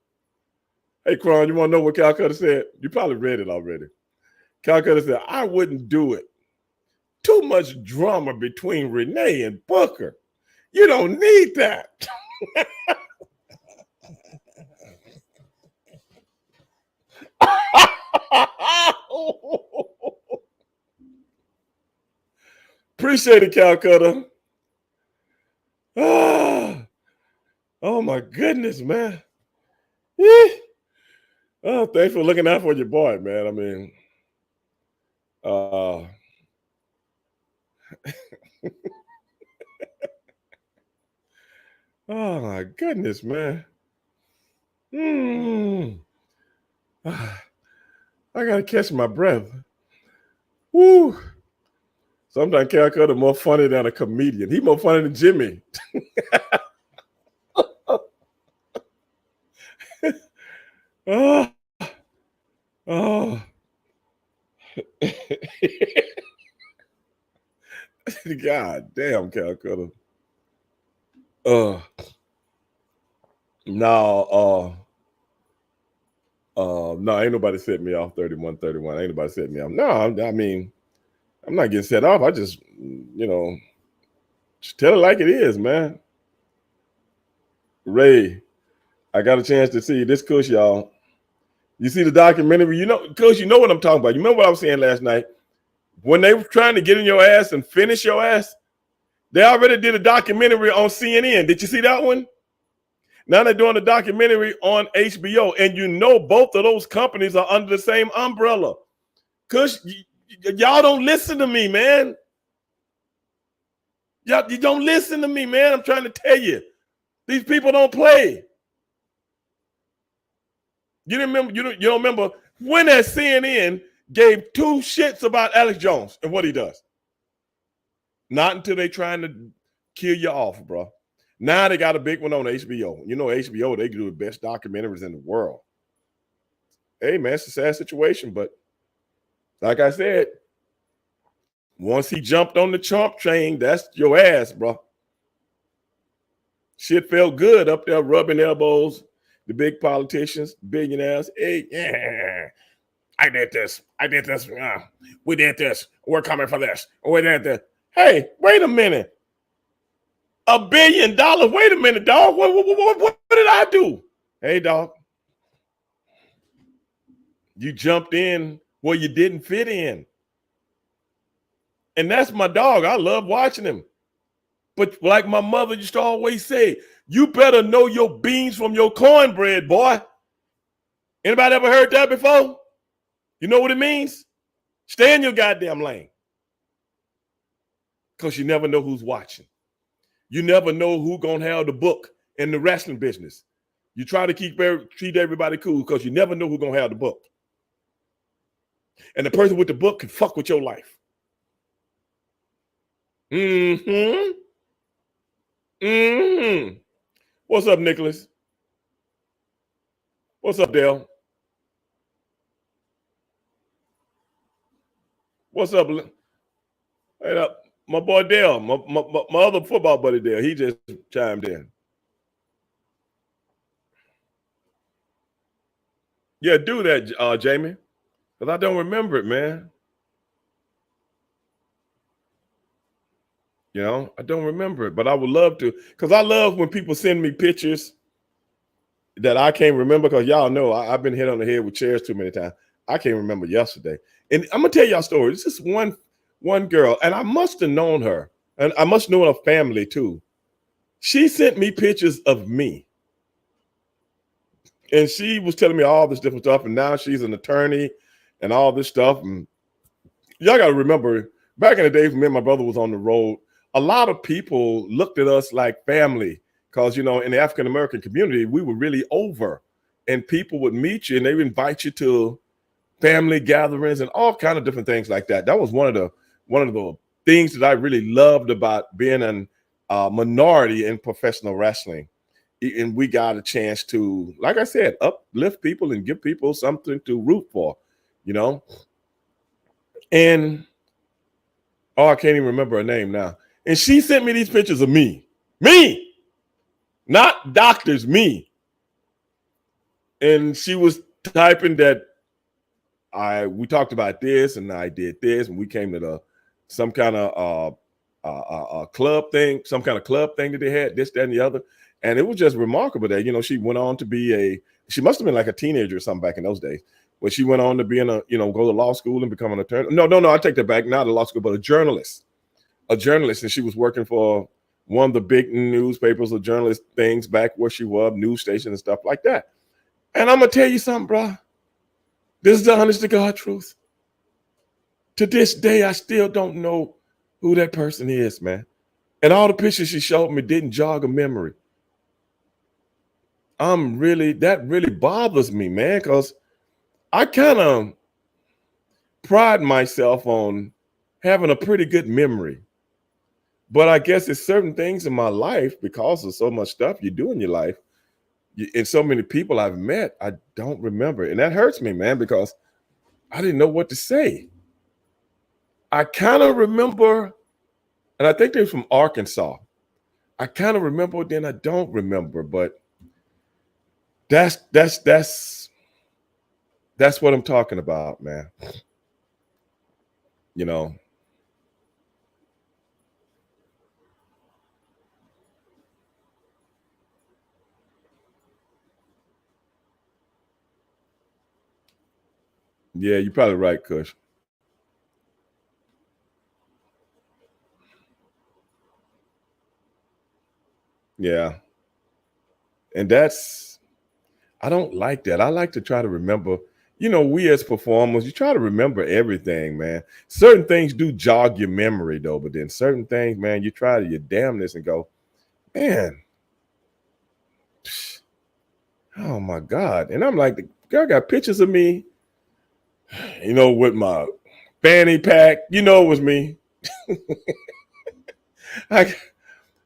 Hey, Kron, you want to know what Calcutta said? You probably read it already. Calcutta said, I wouldn't do it. Too much drama between Renee and Booker. You don't need that. Appreciate it, Calcutta. Oh my goodness, man. Oh, thanks for looking out for your boy, man. I mean, oh my goodness, man. I gotta catch my breath. Woo. Sometimes Calcutta more funny than a comedian. He more funny than Jimmy. Oh. God damn, Calcutta. No, ain't nobody set me off 31-31. Ain't nobody set me off. No, I mean, I'm not getting set off. I just, just tell it like it is, man. Ray, I got a chance to see this Kush, y'all. You see the documentary, Kush, you know what I'm talking about. You remember what I was saying last night? When they were trying to get in your ass and finish your ass, they already did a documentary on CNN. Did you see that one? Now they're doing a documentary on HBO, and both of those companies are under the same umbrella. Kush, y'all don't listen to me, man. Y'all, you don't listen to me, man. I'm trying to tell you. These people don't play. You don't remember when that CNN gave two shits about Alex Jones and what he does? Not until they trying to kill you off, bro. Now they got a big one on HBO. HBO, they do the best documentaries in the world. Hey, man, it's a sad situation, but like I said, once he jumped on the Trump train, that's your ass, bro. Shit felt good up there rubbing elbows, the big politicians, billionaires. Hey, yeah, I did this. We did this. We're coming for this. We did this. Hey, wait a minute. $1 billion? Wait a minute, dog. What did I do? Hey, dog. You jumped in where you didn't fit in. And that's my dog. I love watching him. But like my mother used to always say, you better know your beans from your cornbread, boy. Anybody ever heard that before? You know what it means? Stay in your goddamn lane. Because you never know who's watching. You never know who's going to have the book in the wrestling business. You try to treat everybody cool because you never know who's going to have the book. And the person with the book can fuck with your life. Mm-hmm. Mm-hmm. What's up, Nicholas? What's up, Dale? What's up? Hey, my boy Dale, my other football buddy Dale, he just chimed in. Yeah, do that, Jamie, because I don't remember it, man. You know, I don't remember it, but I would love to, because I love when people send me pictures that I can't remember, because y'all know I've been hit on the head with chairs too many times. I can't remember yesterday. And I'm gonna tell y'all a story. This is one girl, and I must have known her, and I must know her family too. She sent me pictures of me. And she was telling me all this different stuff, and now she's an attorney and all this stuff. And y'all got to remember, back in the days when me and my brother was on the road, a lot of people looked at us like family, because, you know, in the African American community, we were really over, and people would meet you and they would invite you to family gatherings and all kind of different things like that. That was one of the things that I really loved about being a minority in professional wrestling. And we got a chance to, like I said, uplift people and give people something to root for, you know. And I can't even remember her name now. And she sent me these pictures of me, not doctors, me. And she was typing that we talked about this, and I did this, and we came to some kind of club thing, some kind of club thing that they had, this, that, and the other. And it was just remarkable that, you know, she went on to be she must have been like a teenager or something back in those days, when she went on to be go to law school and become an attorney. No, I take that back. Not a law school, but a journalist. And she was working for one of the big newspapers or journalist things back where she was, news station and stuff like that. And I'm going to tell you something, bro. This is the honest to God truth. To this day, I still don't know who that person is, man. And all the pictures she showed me didn't jog a memory. That really bothers me, man, because I kind of pride myself on having a pretty good memory. But I guess it's certain things in my life, because of so much stuff you do in your life, and so many people I've met, I don't remember. And that hurts me, man, because I didn't know what to say. I kind of remember, and I think they're from Arkansas. I kind of remember, then I don't remember, but that's what I'm talking about, man. You know. Yeah, you're probably right, Kush. Yeah. And I don't like that. I like to try to remember, we as performers, you try to remember everything, man. Certain things do jog your memory, though, but then certain things, man, you try to your damnness and go, man, oh my God. And I'm like, the girl got pictures of me, with my fanny pack. It was me. I,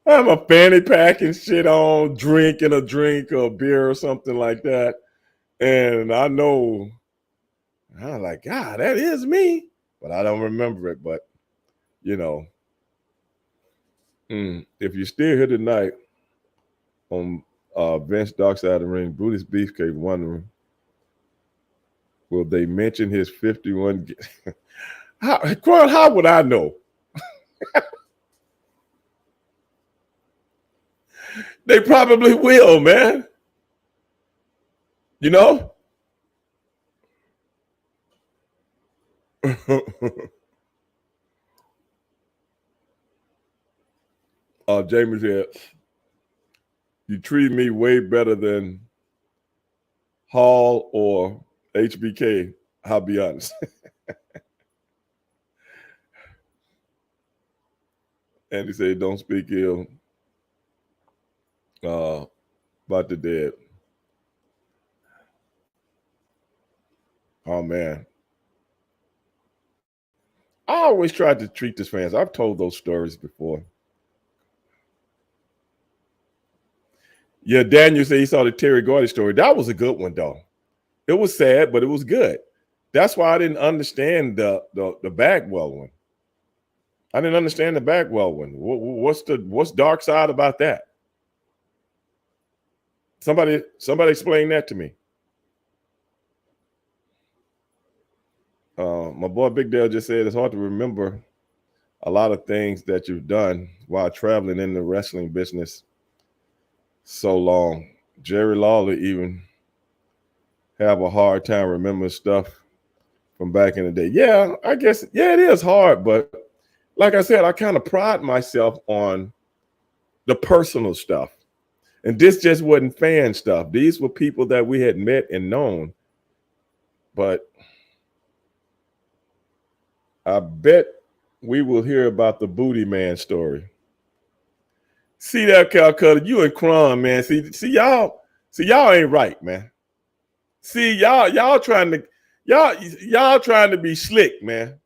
I'm a fanny pack and shit on, drinking a drink or a beer or something like that. And I know, I'm like, God, that is me. But I don't remember it. But, you know, if you're still here tonight on Vince Dark Side of the Ring, Brutus Beefcake wondering, will they mention his 51? How would I know? They probably will, man. You know? Jamie said, you treat me way better than Hall or HBK. I'll be honest. And he said, don't speak ill about the dead. Oh, man. I always tried to treat this fans. I've told those stories before. Yeah, Daniel said he saw the Terry Gordy story. That was a good one, though. It was sad, but it was good. That's why I didn't understand the Bagwell one. I didn't understand the Bagwell one. What's dark side about that? Somebody explain that to me. My boy Big Dale just said it's hard to remember a lot of things that you've done while traveling in the wrestling business so long. Jerry Lawler even have a hard time remembering stuff from back in the day. Yeah, I guess, yeah, it is hard, but like I said, I kind of pride myself on the personal stuff. And this just wasn't fan stuff. These were people that we had met and known. But I bet we will hear about the Booty Man story. See that, Calcutta? You and Cron, man. See y'all ain't right, man. See, y'all trying to be slick, man.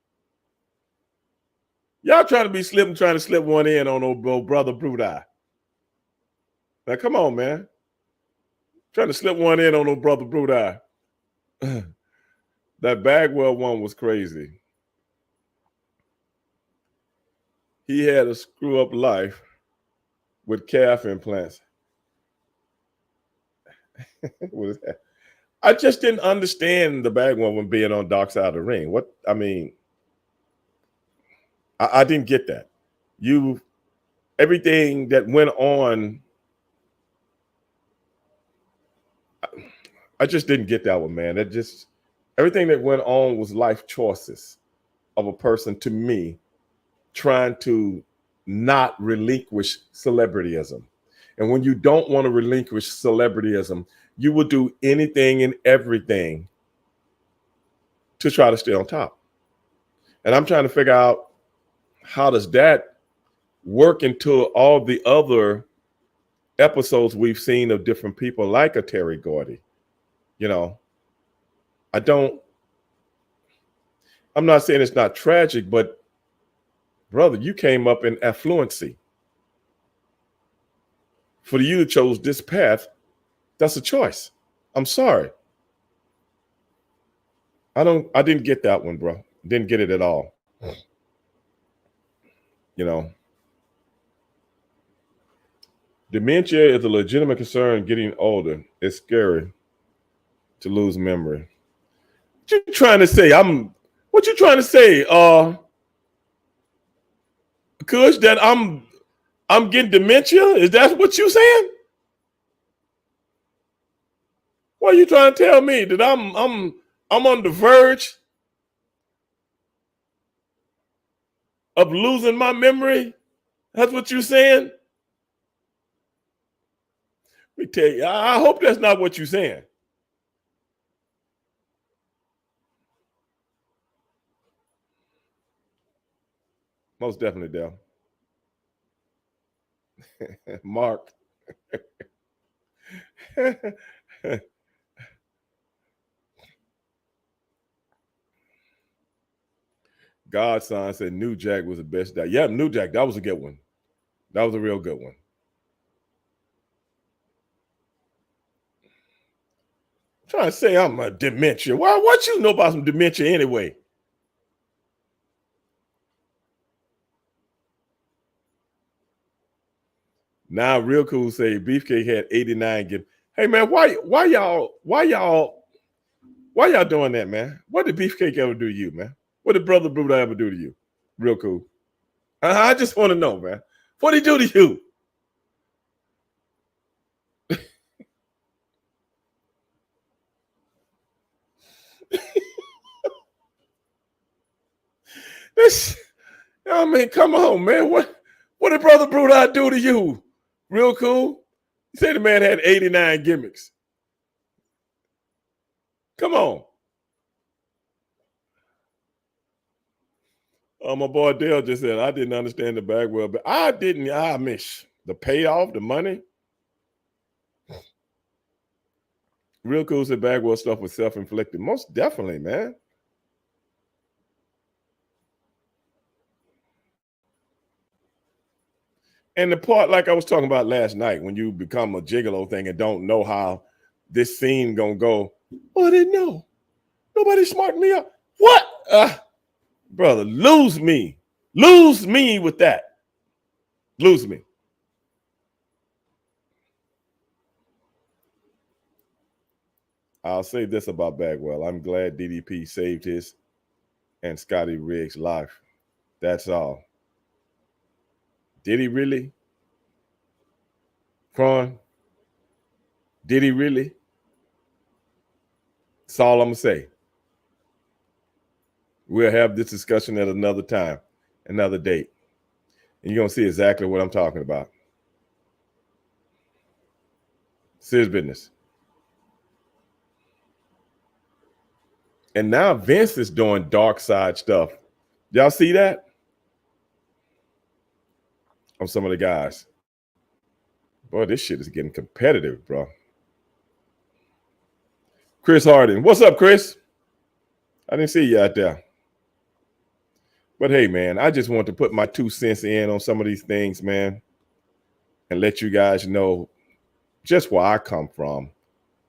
Y'all trying to be slick and trying to slip one in on old brother Brute Eye. Now come on, man. Trying to slip one in on old brother Brute Eye. That Bagwell one was crazy. He had a screw up life with calf implants. What is that? I just didn't understand the Bagwell one being on Dark Side of the Ring. What I mean, I didn't get that. Everything that went on, I just didn't get that one, man. Everything that went on was life choices of a person, to me, trying to not relinquish celebrityism. And when you don't want to relinquish celebrityism, you will do anything and everything to try to stay on top. And I'm trying to figure out, how does that work into all the other episodes we've seen of different people like a Terry Gordy? You know, I'm not saying it's not tragic, but brother, you came up in affluency. For you to chose this path, that's a choice. I'm sorry. I didn't get that one, bro. Didn't get it at all. You know, dementia is a legitimate concern getting older. It's scary to lose memory. What you trying to say? What you trying to say? Kush, that I'm getting dementia? Is that what you saying? What are you trying to tell me? That I'm on the verge of losing my memory? That's what you're saying? Let me tell you, I hope that's not what you're saying. Most definitely, Dale. Mark. Godson said New Jack was the best. Yeah, New Jack, that was a good one. That was a real good one. I'm trying to say I'm a dementia. What you know about some dementia anyway? Now, real cool say Beefcake had 89. Hey man, why y'all doing that, man? What did Beefcake ever do to you, man? What did Brother Buddha ever do to you? Real cool. I just want to know, man. What did he do to you? I mean, come on, man. What did Brother Buddha do to you? Real cool. You say the man had 89 gimmicks. Come on. My boy Dale just said, I didn't understand the Bagwell, but I miss the payoff, the money. Real cool said Bagwell stuff was self-inflicted. Most definitely, man. And the part, like I was talking about last night, when you become a gigolo thing and don't know how this scene gonna go, oh, I didn't know. Nobody smarted me up. What? Brother, lose me. Lose me with that. Lose me. I'll say this about Bagwell. I'm glad DDP saved his and Scotty Riggs' life. That's all. Did he really? Cron? Did he really? That's all I'm going to say. We'll have this discussion at another time, another date. And you're going to see exactly what I'm talking about. Serious business. And now Vince is doing dark side stuff. Y'all see that? On some of the guys. Boy, this shit is getting competitive, bro. Chris Harden. What's up, Chris? I didn't see you out there. But hey, man, I just want to put my 2 cents in on some of these things, man, and let you guys know just where I come from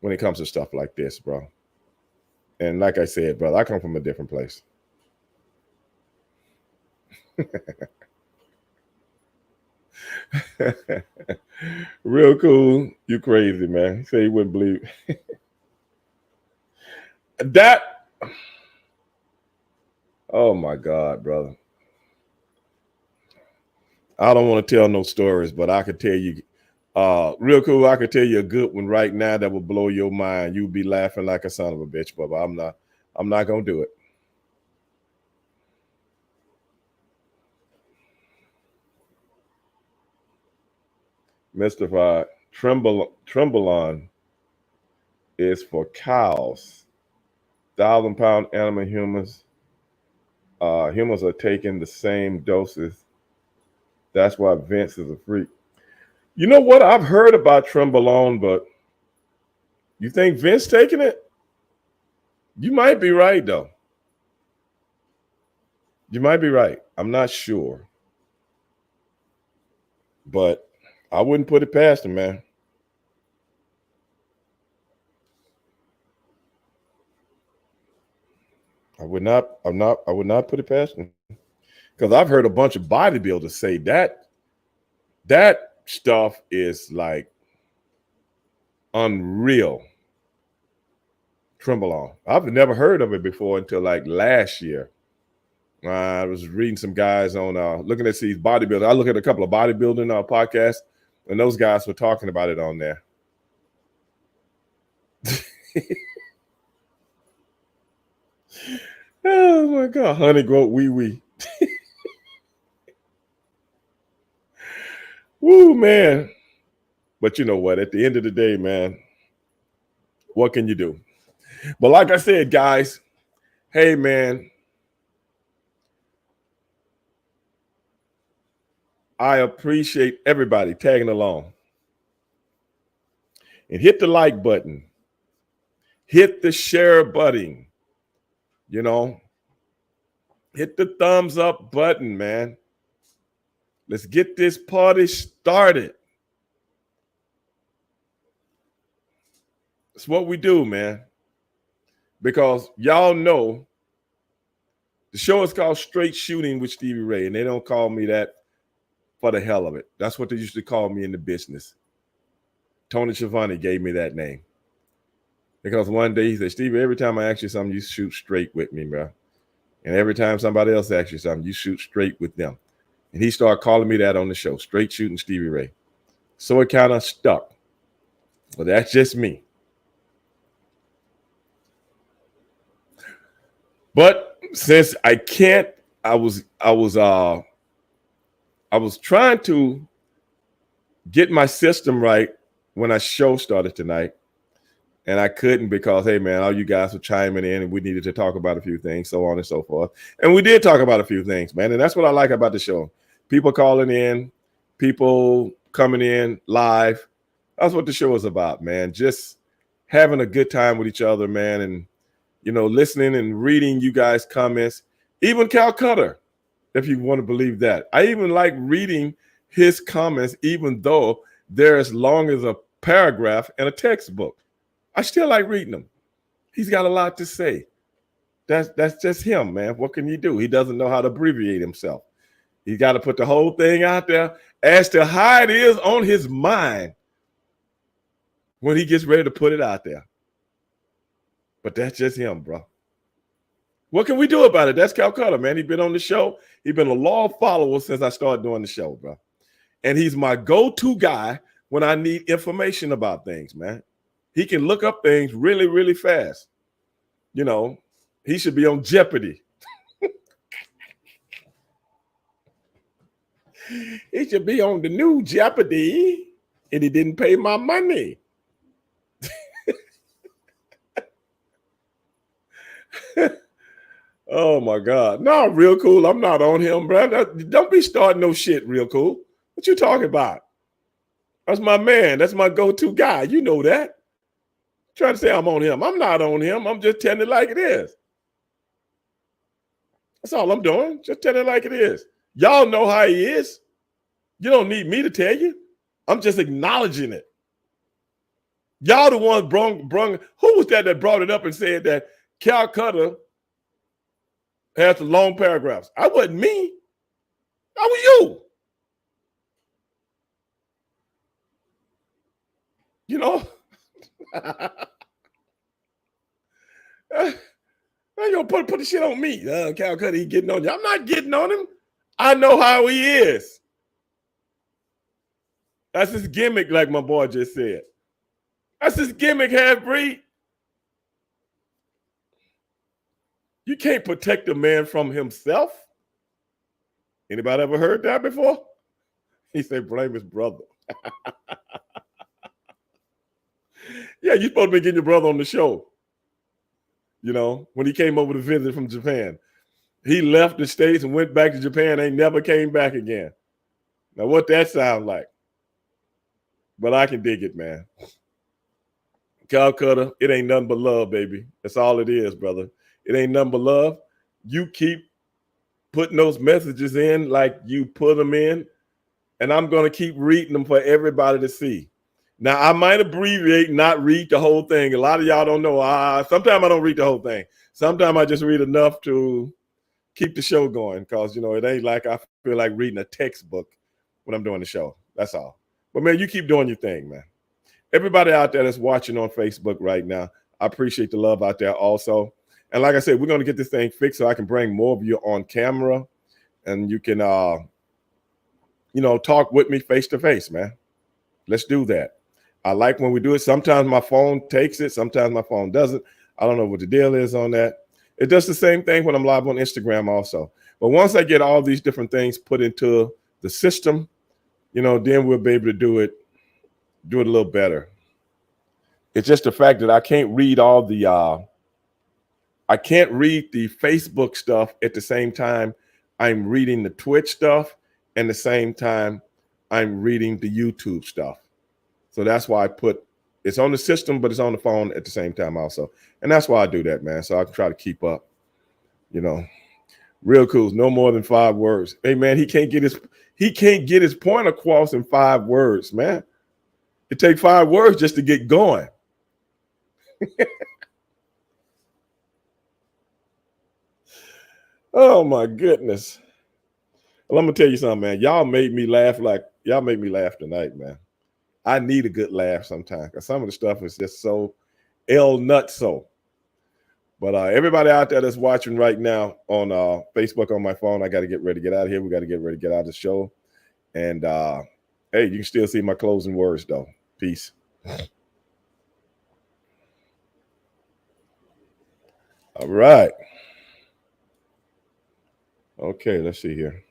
when it comes to stuff like this, bro. And like I said, brother, I come from a different place. Real cool. You crazy, man. He said he wouldn't believe that. Oh my God, brother. I don't want to tell no stories, but I could tell you real cool. I could tell you a good one right now that will blow your mind. You'll be laughing like a son of a bitch, but I'm not gonna do it. Mystified. Trembolon is for cows. 1,000-pound animal humans. Humans are taking the same doses. That's why Vince is a freak. You know what? I've heard about Trembolone, but you think Vince taking it? You might be right, though. You might be right. I'm not sure. But I wouldn't put it past him, man. I would not put it past him. Because I've heard a bunch of bodybuilders say that stuff is like unreal. Trembolone. I've never heard of it before until like last year. I was reading some guys on looking at these bodybuilders. I look at a couple of bodybuilding podcasts, and those guys were talking about it on there. Oh my God, honey goat wee wee. Woo, man. But you know what? At the end of the day, man, what can you do? But like I said, guys, hey, man, I appreciate everybody tagging along. And hit the like button. Hit the share button. You know, hit the thumbs up button, man. Let's get this party started. It's what we do, man. Because y'all know the show is called Straight Shooting with Stevie Ray, and they don't call me that for the hell of it. That's what they used to call me in the business. Tony Schiavone gave me that name. Because one day he said, Stevie, every time I ask you something, you shoot straight with me, bro. And every time somebody else asks you something, you shoot straight with them. And he started calling me that on the show, Straight Shooting Stevie Ray. So it kind of stuck. But that's just me. But since I can't, I was trying to get my system right when our show started tonight. And I couldn't because, hey, man, all you guys were chiming in and we needed to talk about a few things, so on and so forth. And we did talk about a few things, man. And that's what I like about the show. People calling in, people coming in live. That's what the show is about, man. Just having a good time with each other, man. And, you know, listening and reading you guys' comments. Even Calcutta, if you want to believe that. I even like reading his comments, even though they're as long as a paragraph in a textbook. I still like reading them. He's got a lot to say. That's just him, man. What can you do? He doesn't know how to abbreviate himself. He's got to put the whole thing out there as to how it is on his mind when he gets ready to put it out there. But that's just him, bro. What can we do about it? That's Calcutta, man. He's been on the show. He's been a loyal follower since I started doing the show, bro. And he's my go-to guy when I need information about things, man. He can look up things really, really fast. You know, he should be on Jeopardy. He should be on the new Jeopardy, and he didn't pay my money. Oh, my God. No, real cool. I'm not on him, bro. Don't be starting no shit, real cool. What you talking about? That's my man. That's my go-to guy. You know that. Trying to say I'm on him. I'm not on him. I'm just telling it like it is. That's all I'm doing. Just telling it like it is. Y'all know how he is. You don't need me to tell you. I'm just acknowledging it. Y'all the ones brung who was that brought it up and said that Calcutta has the long paragraphs? I wasn't me. How were you? You know? You gonna put the shit on me. Calcutta, he getting on you. I'm not getting on him. I know how he is. That's his gimmick, like my boy just said. That's his gimmick, half-breed. You can't protect a man from himself. Anybody ever heard that before? He said, blame his brother. Yeah, you're supposed to be getting your brother on the show. You know, when he came over to visit from Japan. He left the States and went back to Japan. They never came back again. Now, what that sounds like? But I can dig it, man. Calcutta, it ain't nothing but love, baby. That's all it is, brother. It ain't nothing but love. You keep putting those messages in like you put them in, and I'm going to keep reading them for everybody to see. Now, I might abbreviate, not read the whole thing. A lot of y'all don't know. Sometimes I don't read the whole thing. Sometimes I just read enough to keep the show going because, you know, it ain't like I feel like reading a textbook when I'm doing the show. That's all. But, man, you keep doing your thing, man. Everybody out there that's watching on Facebook right now, I appreciate the love out there also. And like I said, we're going to get this thing fixed so I can bring more of you on camera and you can, you know, talk with me face to face, man. Let's do that. I like when we do it. Sometimes my phone takes it. Sometimes my phone doesn't. I don't know what the deal is on that. It does the same thing when I'm live on Instagram also. But once I get all these different things put into the system, you know, then we'll be able to do it a little better. It's just the fact that I can't read all the I can't read the Facebook stuff at the same time I'm reading the Twitch stuff, and the same time I'm reading the YouTube stuff. So that's why I put it's on the system, but it's on the phone at the same time also. And that's why I do that, man. So I can try to keep up, you know. Real cool. No more than 5 words. Hey, man, he can't get his point across in 5 words, man. It takes 5 words just to get going. Oh my goodness. Well, I'm gonna tell you something, man. Y'all made me laugh tonight, man. I need a good laugh sometimes because some of the stuff is just so nutso. But everybody out there that's watching right now on Facebook on my phone, I got to get ready to get out of here. We got to get ready to get out of the show. And hey, you can still see my closing words though. Peace. All right. Okay, let's see here.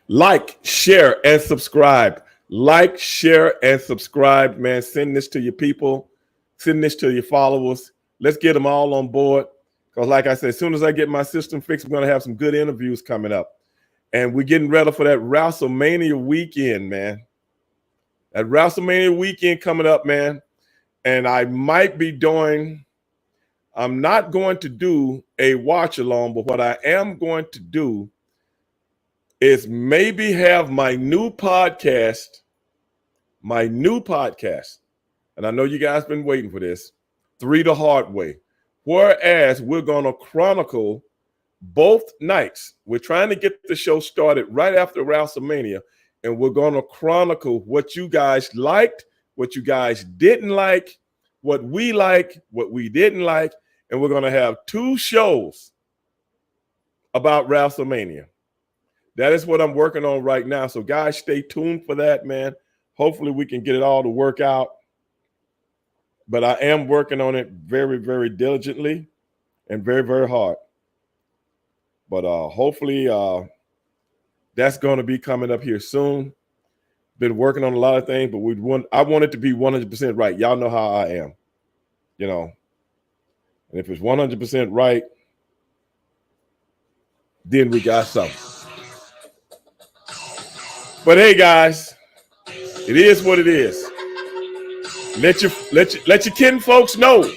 Like, share, and subscribe. Like, share, and subscribe, man. Send this to your people. Send this to your followers. Let's get them all on board. Because like I said, as soon as I get my system fixed, we're going to have some good interviews coming up. And we're getting ready for that WrestleMania weekend, man. That WrestleMania weekend coming up, man. And I might be doing I'm not going to do a watch along, but what I am going to do is maybe have my new podcast, and I know you guys been waiting for this, 3 the Hard Way. Whereas we're going to chronicle both nights. We're trying to get the show started right after WrestleMania, and we're going to chronicle what you guys liked, what you guys didn't like, what we didn't like, and we're going to have 2 shows about WrestleMania. That is what I'm working on right now. So, guys, stay tuned for that, man. Hopefully, we can get it all to work out. But I am working on it very, very diligently and very, very hard. But hopefully, that's going to be coming up here soon. Been working on a lot of things, but I want it to be 100% right. Y'all know how I am, you know. And if it's 100% right, then we got something. But hey, guys, it is what it is. Let your kin folks know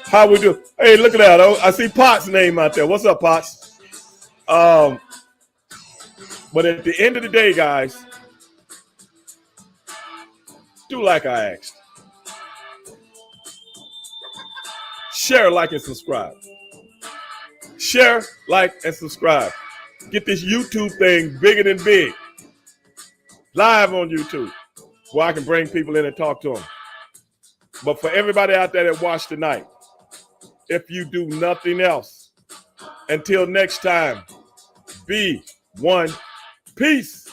how we do. Hey, look at that! Oh, I see Potts' name out there. What's up, Potts? But at the end of the day, guys, do like I asked. Share, like, and subscribe. Share, like, and subscribe. Get this YouTube thing bigger than big. Live on YouTube, where I can bring people in and talk to them. But for everybody out there that watched tonight, if you do nothing else, until next time, be one. Peace.